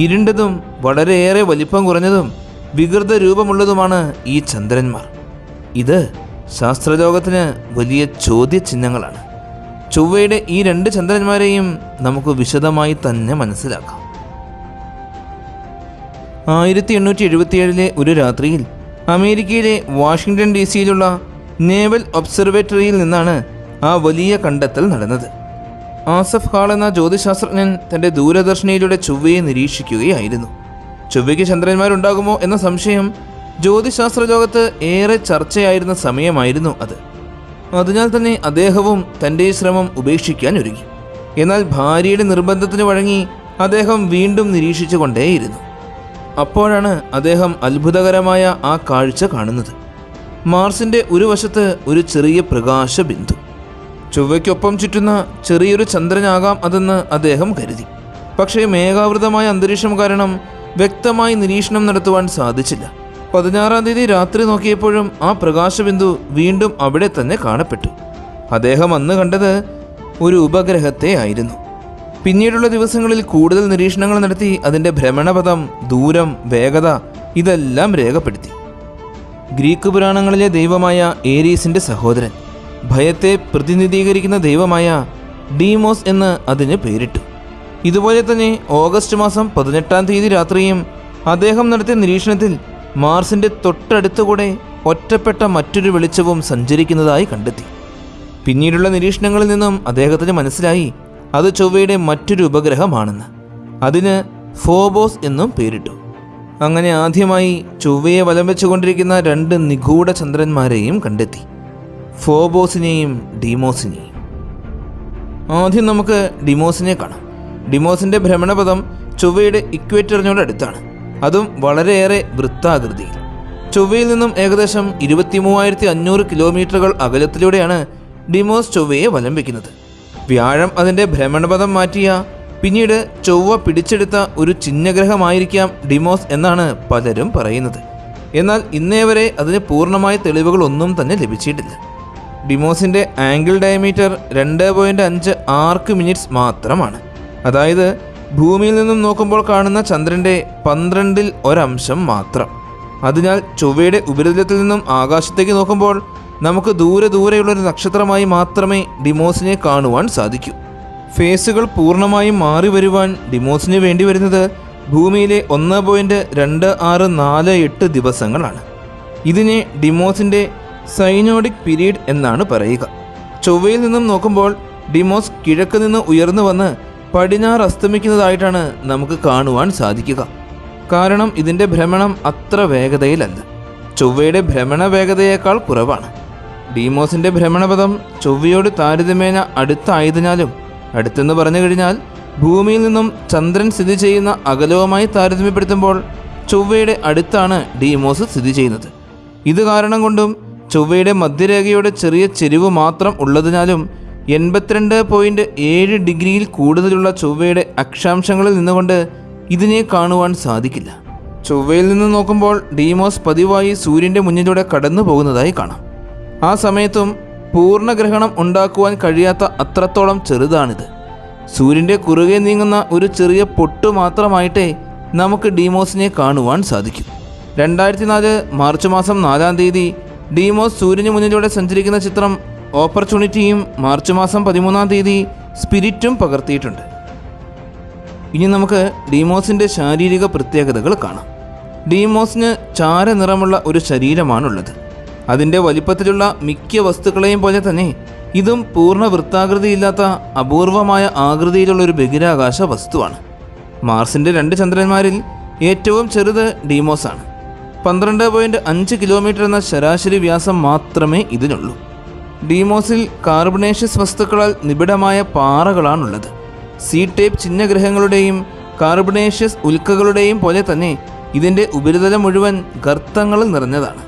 Speaker 1: ഇരുണ്ടതും വളരെയേറെ വലിപ്പം കുറഞ്ഞതും വികൃത രൂപമുള്ളതുമാണ് ഈ ചന്ദ്രന്മാർ. ഇത് ശാസ്ത്രലോകത്തിന് വലിയ ചോദ്യചിഹ്നങ്ങളാണ്. ചൊവ്വയുടെ ഈ 2 ചന്ദ്രന്മാരെയും നമുക്ക് വിശദമായി തന്നെ മനസ്സിലാക്കാം. 1877 ഒരു രാത്രിയിൽ അമേരിക്കയിലെ വാഷിംഗ്ടൺ DC-യിലുള്ള നേവൽ ഒബ്സർവേറ്ററിയിൽ നിന്നാണ് ആ വലിയ കണ്ടെത്തൽ നടന്നത്. ആസഫ് ഹാൾ എന്ന ജ്യോതിശാസ്ത്രജ്ഞൻ തൻ്റെ ദൂരദർശിനിയിലൂടെ ചൊവ്വയെ നിരീക്ഷിക്കുകയായിരുന്നു. ചൊവ്വയ്ക്ക് ചന്ദ്രന്മാരുണ്ടാകുമോ എന്ന സംശയം ജ്യോതിശാസ്ത്ര ലോകത്ത് ഏറെ ചർച്ചയായിരുന്ന സമയമായിരുന്നു അത്. അതിനാൽ തന്നെ അദ്ദേഹവും തൻ്റെ ശ്രമം ഉപേക്ഷിക്കാൻ ഒരുങ്ങി. എന്നാൽ ഭാര്യയുടെ നിർബന്ധത്തിന് വഴങ്ങി അദ്ദേഹം വീണ്ടും നിരീക്ഷിച്ചു കൊണ്ടേയിരുന്നു. അപ്പോഴാണ് അദ്ദേഹം അത്ഭുതകരമായ ആ കാഴ്ച കാണുന്നത്. മാർസിൻ്റെ ഒരു വശത്ത് ഒരു ചെറിയ പ്രകാശ ബിന്ദു. ചൊവ്വയ്ക്കൊപ്പം ചുറ്റുന്ന ചെറിയൊരു ചന്ദ്രനാകാം അതെന്ന് അദ്ദേഹം കരുതി. പക്ഷേ മേഘാവൃതമായ അന്തരീക്ഷം കാരണം വ്യക്തമായി നിരീക്ഷണം നടത്തുവാൻ സാധിച്ചില്ല. 16-ാം തീയതി രാത്രി നോക്കിയപ്പോഴും ആ പ്രകാശബിന്ദു വീണ്ടും അവിടെ തന്നെ കാണപ്പെട്ടു. അദ്ദേഹം അന്ന് കണ്ടത് ഒരു ഉപഗ്രഹത്തെ ആയിരുന്നു. പിന്നീടുള്ള ദിവസങ്ങളിൽ കൂടുതൽ നിരീക്ഷണങ്ങൾ നടത്തി അതിൻ്റെ ഭ്രമണപഥം, ദൂരം, വേഗത ഇതെല്ലാം രേഖപ്പെടുത്തി. ഗ്രീക്ക് പുരാണങ്ങളിലെ ദൈവമായ ഏരീസിൻ്റെ സഹോദരൻ, ഭയത്തെ പ്രതിനിധീകരിക്കുന്ന ദൈവമായ ഡീമോസ് എന്ന് അതിന് പേരിട്ടു. ഇതുപോലെ തന്നെ ഓഗസ്റ്റ് മാസം 18-ാം തീയതി രാത്രിയും അദ്ദേഹം നടത്തിയ നിരീക്ഷണത്തിൽ മാർസിൻ്റെ തൊട്ടടുത്തുകൂടെ ഒറ്റപ്പെട്ട മറ്റൊരു വെളിച്ചവും സഞ്ചരിക്കുന്നതായി കണ്ടെത്തി. പിന്നീടുള്ള നിരീക്ഷണങ്ങളിൽ നിന്നും അദ്ദേഹത്തിന് മനസ്സിലായി അത് ചൊവ്വയുടെ മറ്റൊരു ഉപഗ്രഹമാണെന്ന്. അതിന് ഫോബോസ് എന്നും പേരിട്ടു. അങ്ങനെ ആദ്യമായി ചൊവ്വയെ വലം വെച്ചുകൊണ്ടിരിക്കുന്ന 2 നിഗൂഢ ചന്ദ്രന്മാരെയും കണ്ടെത്തി, ഫോബോസിനെയും ഡീമോസിനെയും. ആദ്യം നമുക്ക് ഡിമോസിനെ കാണാം. ഡിമോസിൻ്റെ ഭ്രമണപഥം ചൊവ്വയുടെ ഇക്വേറ്ററിനോടടുത്താണ്, അതും വളരെയേറെ വൃത്താകൃതിയിൽ. ചൊവ്വയിൽ നിന്നും ഏകദേശം 23,500 കിലോമീറ്ററുകൾ അകലത്തിലൂടെയാണ് ഡിമോസ് ചൊവ്വയെ വലം വയ്ക്കുന്നത്. വ്യാഴം അതിൻ്റെ ഭ്രമണപഥം മാറ്റിയ പിന്നീട് ചൊവ്വ പിടിച്ചെടുത്ത ഒരു ചിഹ്നഗ്രഹമായിരിക്കാം ഡിമോസ് എന്നാണ് പലരും പറയുന്നത്. എന്നാൽ ഇന്നേ വരെ അതിന് പൂർണ്ണമായ തെളിവുകളൊന്നും തന്നെ ലഭിച്ചിട്ടില്ല. ഡിമോസിൻ്റെ ആംഗിൾ ഡയമീറ്റർ 2.5 ആർക്ക് മിനിറ്റ്സ് മാത്രമാണ്. അതായത് ഭൂമിയിൽ നിന്നും നോക്കുമ്പോൾ കാണുന്ന ചന്ദ്രൻ്റെ 12ൽ 1 അംശം മാത്രം. അതിനാൽ ചൊവ്വയുടെ ഉപരിതലത്തിൽ നിന്നും ആകാശത്തേക്ക് നോക്കുമ്പോൾ നമുക്ക് ദൂരെയുള്ളൊരു നക്ഷത്രമായി മാത്രമേ ഡിമോസിനെ കാണുവാൻ സാധിക്കൂ. ഫേസുകൾ പൂർണ്ണമായും മാറി വരുവാൻ ഡിമോസിന് വേണ്ടി വരുന്നത് ഭൂമിയിലെ 1.2648 ദിവസങ്ങളാണ്. ഇതിനെ ഡിമോസിൻ്റെ സൈനോഡിക് പീരീഡ് എന്നാണ് പറയുക. ചൊവ്വയിൽ നിന്നും നോക്കുമ്പോൾ ഡിമോസ് കിഴക്ക് നിന്ന് ഉയർന്നു വന്ന് പടിഞ്ഞാറ് അസ്തമിക്കുന്നതായിട്ടാണ് നമുക്ക് കാണുവാൻ സാധിക്കുക. കാരണം ഇതിൻ്റെ ഭ്രമണം അത്ര വേഗതയിലല്ല, ചൊവ്വയുടെ ഭ്രമണ വേഗതയേക്കാൾ കുറവാണ്. ഡീമോസിൻ്റെ ഭ്രമണപഥം ചൊവ്വയോട് താരതമ്യേന അടുത്തായതിനാലും, അടുത്തെന്ന് പറഞ്ഞു കഴിഞ്ഞാൽ ഭൂമിയിൽ നിന്നും ചന്ദ്രൻ സ്ഥിതി ചെയ്യുന്ന അകലവുമായി താരതമ്യപ്പെടുത്തുമ്പോൾ ചൊവ്വയുടെ അടുത്താണ് ഡീമോസ് സ്ഥിതി ചെയ്യുന്നത്. ഇത് കാരണം കൊണ്ടും ചൊവ്വയുടെ മധ്യരേഖയുടെ ചെറിയ ചെരിവ് മാത്രം ഉള്ളതിനാലും 82.7 ഡിഗ്രിയിൽ കൂടുതലുള്ള ചൊവ്വയുടെ അക്ഷാംശങ്ങളിൽ നിന്നുകൊണ്ട് ഇതിനെ കാണുവാൻ സാധിക്കില്ല. ചൊവ്വയിൽ നിന്ന് നോക്കുമ്പോൾ ഡീമോസ് പതിവായി സൂര്യൻ്റെ മുന്നിലൂടെ കടന്നു പോകുന്നതായി കാണാം. ആ സമയത്തും പൂർണ്ണഗ്രഹണം ഉണ്ടാക്കുവാൻ കഴിയാത്ത അത്രത്തോളം ചെറുതാണിത്. സൂര്യൻ്റെ കുറുകെ നീങ്ങുന്ന ഒരു ചെറിയ പൊട്ടു മാത്രമായിട്ടേ നമുക്ക് ഡീമോസിനെ കാണുവാൻ സാധിക്കും. 2004 മാർച്ച് മാസം 4-ാം തീയതി ഡീമോസ് സൂര്യന് മുന്നിലൂടെ സഞ്ചരിക്കുന്ന ചിത്രം ഓപ്പർച്യൂണിറ്റിയും മാർച്ച് മാസം 13-ാം തീയതി സ്പിരിറ്റും പകർത്തിയിട്ടുണ്ട്. ഇനി നമുക്ക് ഡീമോസിൻ്റെ ശാരീരിക പ്രത്യേകതകൾ കാണാം. ഡീമോസിന് ചാര നിറമുള്ള ഒരു ശരീരമാണുള്ളത്. അതിൻ്റെ വലിപ്പത്തിലുള്ള മിക്ക വസ്തുക്കളെയും പോലെ തന്നെ ഇതും പൂർണ്ണ വൃത്താകൃതിയില്ലാത്ത അപൂർവമായ ആകൃതിയിലുള്ള ഒരു ബഹിരാകാശ വസ്തുവാണ്. മാർസിൻ്റെ 2 ചന്ദ്രന്മാരിൽ ഏറ്റവും ചെറുത് ഡീമോസാണ്. 12.5 കിലോമീറ്റർ എന്ന ശരാശരി വ്യാസം മാത്രമേ ഇതിനുള്ളൂ. ഡീമോസിൽ കാർബണേഷ്യസ് വസ്തുക്കളാൽ നിബിഡമായ പാറകളാണുള്ളത്. സി ടൈപ്പ് ചിഹ്നഗ്രഹങ്ങളുടെയും കാർബണേഷ്യസ് ഉൽക്കകളുടെയും പോലെ തന്നെ ഇതിൻ്റെ ഉപരിതലം മുഴുവൻ ഗർത്തങ്ങളിൽ നിറഞ്ഞതാണ്.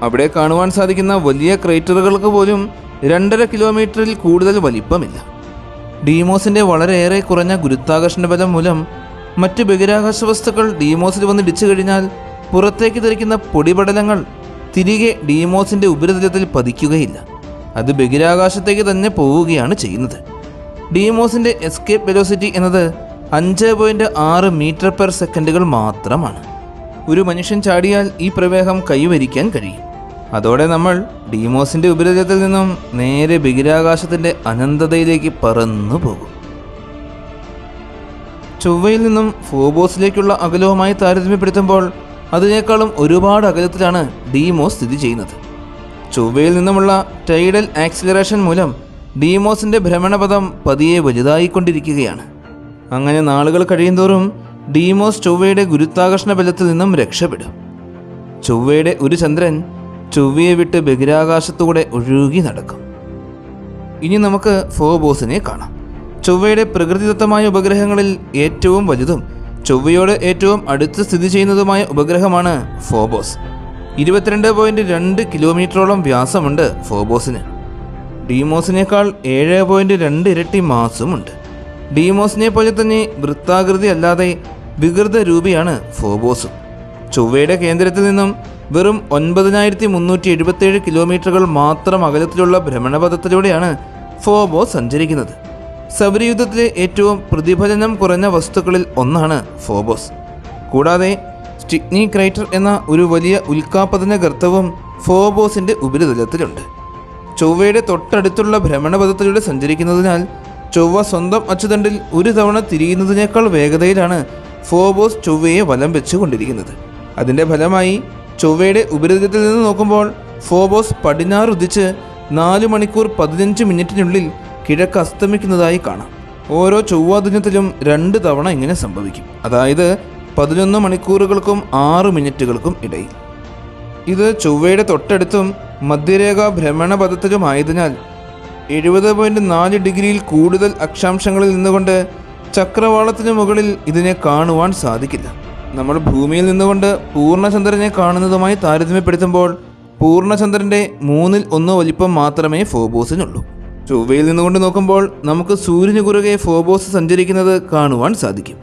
Speaker 1: അവിടെ കാണുവാൻ സാധിക്കുന്ന വലിയ ക്രേറ്ററുകൾക്ക് പോലും 2.5 കിലോമീറ്ററിൽ കൂടുതൽ വലിപ്പമില്ല. ഡീമോസിൻ്റെ വളരെയേറെ കുറഞ്ഞ ഗുരുത്വാകർഷണ ബലം മൂലം മറ്റ് ബഹിരാകാശ വസ്തുക്കൾ ഡീമോസിൽ വന്നിടിച്ചു കഴിഞ്ഞാൽ പുറത്തേക്ക് തെറിക്കുന്ന പൊടിപടലങ്ങൾ തിരികെ ഡീമോസിൻ്റെ ഉപരിതലത്തിൽ പതിക്കുകയില്ല. അത് ബഹിരാകാശത്തേക്ക് തന്നെ പോവുകയാണ് ചെയ്യുന്നത്. ഡീമോസിൻ്റെ എസ്കേപ്പ് വെലോസിറ്റി എന്നത് 5.6 മീറ്റർ പെർ സെക്കൻഡുകൾ മാത്രമാണ്. ഒരു മനുഷ്യൻ ചാടിയാൽ ഈ പ്രവേഗം കൈവരിക്കാൻ കഴിയും. അതോടെ നമ്മൾ ഡീമോസിൻ്റെ ഉപരിതലത്തിൽ നിന്നും നേരെ ബഹിരാകാശത്തിൻ്റെ അനന്തതയിലേക്ക് പറന്നു പോകും. ചൊവ്വയിൽ നിന്നും ഫോബോസിലേക്കുള്ള അകലവുമായി താരതമ്യപ്പെടുത്തുമ്പോൾ അതിനേക്കാളും ഒരുപാട് അകലത്തിലാണ് ഡീമോസ് സ്ഥിതി ചെയ്യുന്നത്. ചൊവ്വയിൽ നിന്നുമുള്ള ടൈഡൽ ആക്സിലറേഷൻ മൂലം ഡീമോസിൻ്റെ ഭ്രമണപഥം പതിയെ വലുതായിക്കൊണ്ടിരിക്കുകയാണ്. അങ്ങനെ നാളുകൾ കഴിയുന്തോറും ഡീമോസ് ചൊവ്വയുടെ ഗുരുത്വാകർഷണ ബലത്തിൽ നിന്നും രക്ഷപ്പെടും. ചൊവ്വയുടെ ഒരു ചന്ദ്രൻ ചൊവ്വയെ വിട്ട് ബഹിരാകാശത്തൂടെ ഒഴുകി നടക്കും. ഇനി നമുക്ക് ഫോബോസിനെ കാണാം. ചൊവ്വയുടെ പ്രകൃതിദത്തമായ ഉപഗ്രഹങ്ങളിൽ ഏറ്റവും വലുതും ചൊവ്വയോട് ഏറ്റവും അടുത്ത് സ്ഥിതി ചെയ്യുന്നതുമായ ഉപഗ്രഹമാണ് ഫോബോസ്. 22.2 കിലോമീറ്ററോളം വ്യാസമുണ്ട് ഫോബോസിന്. ഡീമോസിനേക്കാൾ 7.2 ഇരട്ടി മാസുമുണ്ട്. ഡീമോസിനെ പോലെ തന്നെ വൃത്താകൃതി അല്ലാതെ വികൃത രൂപിയാണ് ഫോബോസും. ചൊവ്വയുടെ കേന്ദ്രത്തിൽ നിന്നും വെറും 9377 കിലോമീറ്ററുകൾ മാത്രം അകലത്തിലുള്ള ഭ്രമണപഥത്തിലൂടെയാണ് ഫോബോസ് സഞ്ചരിക്കുന്നത്. സൗരയൂഥത്തിലെ ഏറ്റവും പ്രതിഫലനം കുറഞ്ഞ വസ്തുക്കളിൽ ഒന്നാണ് ഫോബോസ്. കൂടാതെ സ്റ്റിഗ്നി ക്രൈറ്റർ എന്ന ഒരു വലിയ ഉൽക്കാപതന ഗർത്തവും ഫോബോസിൻ്റെ ഉപരിതലത്തിലുണ്ട്. ചൊവ്വയുടെ തൊട്ടടുത്തുള്ള ഭ്രമണപഥത്തിലൂടെ സഞ്ചരിക്കുന്നതിനാൽ ചൊവ്വ സ്വന്തം അച്ചുതണ്ടിൽ ഒരു തവണ തിരിയുന്നതിനേക്കാൾ വേഗതയിലാണ് ഫോബോസ് ചൊവ്വയെ വലം വെച്ചുകൊണ്ടിരിക്കുന്നത്. അതിൻ്റെ ഫലമായി ചൊവ്വയുടെ ഉപരിതലത്തിൽ നിന്ന് നോക്കുമ്പോൾ ഫോബോസ് പടിഞ്ഞാറുദിച്ച് 4 മണിക്കൂർ 15 മിനിറ്റിനുള്ളിൽ കിഴക്ക് അസ്തമിക്കുന്നതായി കാണാം. ഓരോ ചൊവ്വാദിനത്തിലും 2 തവണ ഇങ്ങനെ സംഭവിക്കും, അതായത് 11 മണിക്കൂറുകൾക്കും 6 മിനിറ്റുകൾക്കും ഇടയിൽ. ഇത് ചൊവ്വയുടെ തൊട്ടടുത്തും മധ്യരേഖാ ഭ്രമണപഥത്തിലുമായതിനാൽ 70.4 ഡിഗ്രിയിൽ കൂടുതൽ അക്ഷാംശങ്ങളിൽ നിന്നുകൊണ്ട് ചക്രവാളത്തിന് മുകളിൽ ഇതിനെ കാണുവാൻ സാധിക്കില്ല. നമ്മൾ ഭൂമിയിൽ നിന്നുകൊണ്ട് പൂർണ്ണചന്ദ്രനെ കാണുന്നതുമായി താരതമ്യപ്പെടുത്തുമ്പോൾ പൂർണ്ണചന്ദ്രൻ്റെ 1/3 വലിപ്പം മാത്രമേ ഫോബോസിനുള്ളൂ. ചൊവ്വയിൽ നിന്നുകൊണ്ട് നോക്കുമ്പോൾ നമുക്ക് സൂര്യന് കുറുകെ ഫോബോസ് സഞ്ചരിക്കുന്നത് കാണുവാൻ സാധിക്കും.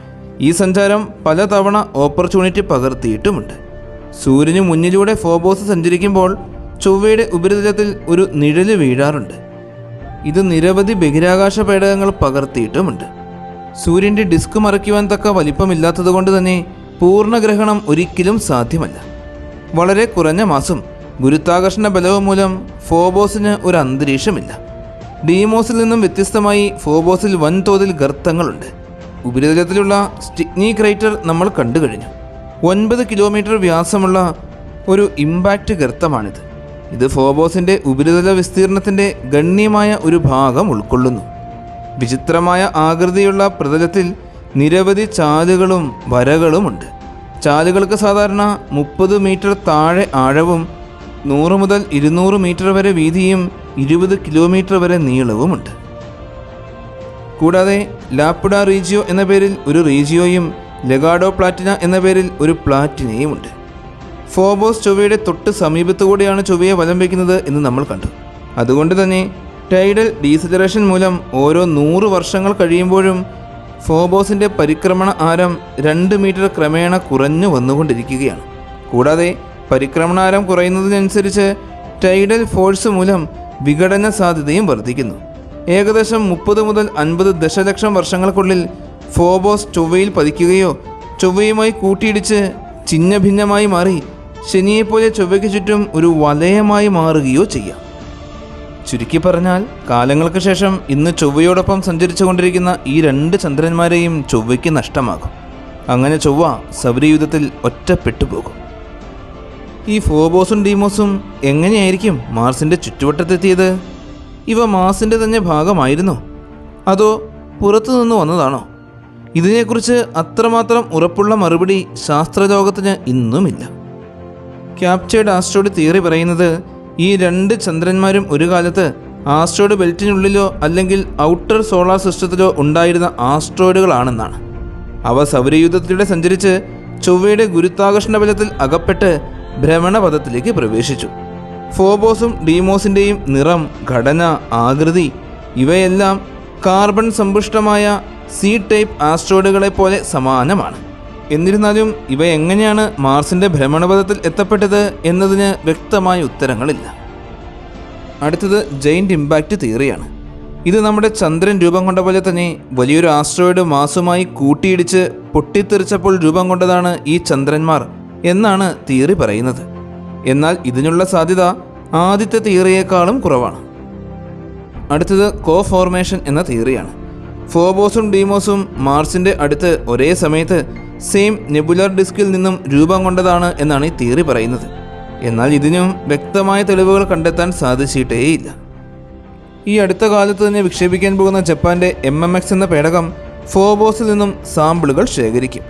Speaker 1: ഈ സഞ്ചാരം പലതവണ ഓപ്പർച്യൂണിറ്റി പകർത്തിയിട്ടുമുണ്ട്. സൂര്യന് മുന്നിലൂടെ ഫോബോസ് സഞ്ചരിക്കുമ്പോൾ ചൊവ്വയുടെ ഉപരിതലത്തിൽ ഒരു നിഴല് വീഴാറുണ്ട്. ഇത് നിരവധി ബഹിരാകാശ പേടകങ്ങൾ പകർത്തിയിട്ടുമുണ്ട്. സൂര്യൻ്റെ ഡിസ്ക് മറയ്ക്കുവാൻ തക്ക വലിപ്പമില്ലാത്തതുകൊണ്ട് തന്നെ പൂർണ്ണഗ്രഹണം ഒരിക്കലും സാധ്യമല്ല. വളരെ കുറഞ്ഞ മാസം ഗുരുത്വാകർഷണ ബലവും മൂലം ഫോബോസിന് ഒരു അന്തരീക്ഷമില്ല. ഡീമോസിൽ നിന്നും വ്യത്യസ്തമായി ഫോബോസിൽ വൻതോതിൽ ഗർത്തങ്ങളുണ്ട്. ഉപരിതലത്തിലുള്ള സ്റ്റിഗ്നി ക്രൈറ്റർ നമ്മൾ കണ്ടു കഴിഞ്ഞു. 9 കിലോമീറ്റർ വ്യാസമുള്ള ഒരു ഇമ്പാക്റ്റ് ഗർത്തമാണിത്. ഇത് ഫോബോസിൻ്റെ ഉപരിതല വിസ്തീർണത്തിൻ്റെ ഗണ്യമായ ഒരു ഭാഗം ഉൾക്കൊള്ളുന്നു. വിചിത്രമായ ആകൃതിയുള്ള പ്രതലത്തിൽ നിരവധി ചാലുകളും വരകളുമുണ്ട്. ചാലുകൾക്ക് സാധാരണ 30 മീറ്റർ താഴെ ആഴവും 100 മുതൽ 200 മീറ്റർ വരെ വീതിയും 20 കിലോമീറ്റർ വരെ നീളവുമുണ്ട്. കൂടാതെ ലാപ്പിഡ റീജിയോ എന്ന പേരിൽ ഒരു റീജിയോയും ലെഗാഡോ പ്ലാറ്റിന എന്ന പേരിൽ ഒരു പ്ലാറ്റിനയുമുണ്ട്. ഫോബോസ് ചൊവ്വയുടെ തൊട്ട് സമീപത്തുകൂടെയാണ് ചൊവ്വയെ വലം വയ്ക്കുന്നത് എന്ന് നമ്മൾ കണ്ടു. അതുകൊണ്ട് തന്നെ ടൈഡൽ ഡീസലറേഷൻ മൂലം ഓരോ 100 വർഷങ്ങൾ കഴിയുമ്പോഴും ഫോബോസിൻ്റെ പരിക്രമണ ആരം 2 മീറ്റർ ക്രമേണ കുറഞ്ഞു വന്നുകൊണ്ടിരിക്കുകയാണ്. കൂടാതെ പരിക്രമണാരം കുറയുന്നതിനനുസരിച്ച് ടൈഡൽ ഫോഴ്സ് മൂലം വിഘടന സാധ്യതയും വർദ്ധിക്കുന്നു. ഏകദേശം 30 മുതൽ 50 ദശലക്ഷം വർഷങ്ങൾക്കുള്ളിൽ ഫോബോസ് ചൊവ്വയിൽ പതിക്കുകയോ ചൊവ്വയുമായി കൂട്ടിയിടിച്ച് ഛിന്ന ഭിന്നമായി മാറി ശനിയെപ്പോലെ ചൊവ്വയ്ക്ക് ചുറ്റും ഒരു വലയമായി മാറുകയോ ചെയ്യാം. ചുരുക്കി പറഞ്ഞാൽ കാലങ്ങൾക്ക് ശേഷം ഇന്ന് ചൊവ്വയോടൊപ്പം സഞ്ചരിച്ചു കൊണ്ടിരിക്കുന്ന ഈ 2 ചന്ദ്രന്മാരെയും ചൊവ്വയ്ക്ക് നഷ്ടമാകും. അങ്ങനെ ചൊവ്വ സൗരയൂഥത്തിൽ ഒറ്റപ്പെട്ടു പോകും. ഈ ഫോബോസും ഡീമോസും എങ്ങനെയായിരിക്കും മാർസിൻ്റെ ചുറ്റുവട്ടത്തെത്തിയത്? ഇവ മാർസിൻ്റെ തന്നെ ഭാഗമായിരുന്നോ അതോ പുറത്തുനിന്ന് വന്നതാണോ? ഇതിനെക്കുറിച്ച് അത്രമാത്രം ഉറപ്പുള്ള മറുപടി ശാസ്ത്രലോകത്തിന് ഇന്നുമില്ല. ക്യാപ്ചേർഡ് ആസ്ട്രോയിഡ് തിയറി പറയുന്നത് ഈ 2 ചന്ദ്രന്മാരും ഒരു കാലത്ത് ആസ്ട്രോയിഡ് ബെൽറ്റിനുള്ളിലോ അല്ലെങ്കിൽ ഔട്ടർ സോളാർ സിസ്റ്റത്തിലോ ഉണ്ടായിരുന്ന ആസ്ട്രോയിഡുകളാണെന്നാണ്. അവ സൗരയൂഥത്തിലൂടെ സഞ്ചരിച്ച് ചൊവ്വയുടെ ഗുരുത്വാകർഷണ ബലത്തിൽ അകപ്പെട്ട് ഭ്രമണപഥത്തിലേക്ക് പ്രവേശിച്ചു. ഫോബോസും ഡീമോസിൻ്റെയും നിറം, ഘടന, ആകൃതി ഇവയെല്ലാം കാർബൺ സമ്പുഷ്ടമായ സി ടൈപ്പ് ആസ്ട്രോയിഡുകളെ പോലെ സമാനമാണ്. എന്നിരുന്നാലും ഇവ എങ്ങനെയാണ് മാർസിൻ്റെ ഭ്രമണപഥത്തിൽ എത്തപ്പെട്ടത് എന്നതിന് വ്യക്തമായ ഉത്തരങ്ങളില്ല. അടുത്തത് ജെയിൻ്റ് ഇമ്പാക്റ്റ് തിയറിയാണ്. ഇത് നമ്മുടെ ചന്ദ്രൻ രൂപം കൊണ്ട പോലെ തന്നെ വലിയൊരു ആസ്ട്രോയിഡ് മാസുമായി കൂട്ടിയിടിച്ച് പൊട്ടിത്തെറിച്ചപ്പോൾ രൂപം കൊണ്ടതാണ് ഈ ചന്ദ്രന്മാർ എന്നാണ് തിയറി പറയുന്നത്. എന്നാൽ ഇതിനുള്ള സാധ്യത ആദ്യത്തെ തിയറിയേക്കാളും കുറവാണ്. അടുത്തത് കോഫോർമേഷൻ എന്ന തിയറിയാണ്. ഫോബോസും ഡീമോസും മാർസിൻ്റെ അടുത്ത് ഒരേ സമയത്ത് സെയിം നെബുലർ ഡിസ്കിൽ നിന്നും രൂപം കൊണ്ടതാണ് എന്നാണ് ഈ തിയറി പറയുന്നത്. എന്നാൽ ഇതിനും വ്യക്തമായ തെളിവുകൾ കണ്ടെത്താൻ സാധിച്ചിട്ടേയില്ല. ഈ അടുത്ത കാലത്ത് തന്നെ വിക്ഷേപിക്കാൻ പോകുന്ന ജപ്പാൻ്റെ MMX എന്ന പേടകം ഫോബോസിൽ നിന്നും സാമ്പിളുകൾ ശേഖരിക്കും.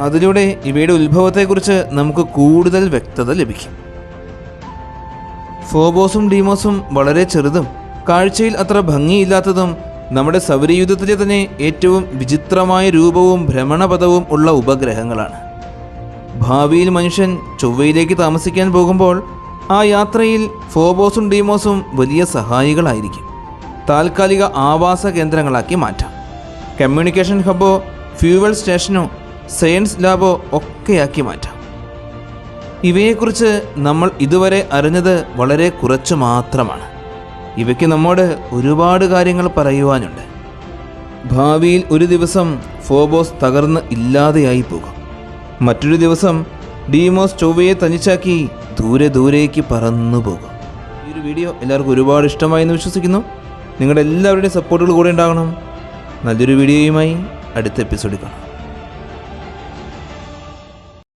Speaker 1: അതിലൂടെ ഇവയുടെ ഉത്ഭവത്തെക്കുറിച്ച് നമുക്ക് കൂടുതൽ വ്യക്തത ലഭിക്കും. ഫോബോസും ഡീമോസും വളരെ ചെറുതും കാഴ്ചയിൽ അത്ര ഭംഗിയില്ലാത്തതും നമ്മുടെ സൗരയൂഥത്തിലെ തന്നെ ഏറ്റവും വിചിത്രമായ രൂപവും ഭ്രമണപഥവും ഉള്ള ഉപഗ്രഹങ്ങളാണ്. ഭാവിയിൽ മനുഷ്യൻ ചൊവ്വയിലേക്ക് താമസിക്കാൻ പോകുമ്പോൾ ആ യാത്രയിൽ ഫോബോസും ഡീമോസും വലിയ സഹായികളായിരിക്കും. താൽക്കാലിക ആവാസ കേന്ദ്രങ്ങളാക്കി മാറ്റാം. കമ്മ്യൂണിക്കേഷൻ ഹബ്ബോ ഫ്യൂവൽ സ്റ്റേഷനോ സയൻസ് ലാബോ ഒക്കെയാക്കി മാറ്റാം. ഇവയെക്കുറിച്ച് നമ്മൾ ഇതുവരെ അറിഞ്ഞത് വളരെ കുറച്ച് മാത്രമാണ്. ഇവയ്ക്ക് നമ്മോട് ഒരുപാട് കാര്യങ്ങൾ പറയുവാനുണ്ട്. ഭാവിയിൽ ഒരു ദിവസം ഫോബോസ് തകർന്ന് ഇല്ലാതെയായി പോകും. മറ്റൊരു ദിവസം ഡീമോസ് ചൊവ്വയെ തനിച്ചാക്കി ദൂരേക്ക് പറന്നു പോകും. ഈ ഒരു വീഡിയോ എല്ലാവർക്കും ഒരുപാട് ഇഷ്ടമായി എന്ന് വിശ്വസിക്കുന്നു. നിങ്ങളുടെ എല്ലാവരുടെയും സപ്പോർട്ടുകൾ കൂടെ ഉണ്ടാകണം. നല്ലൊരു വീഡിയോയുമായി അടുത്ത എപ്പിസോഡിൽ കാണാം.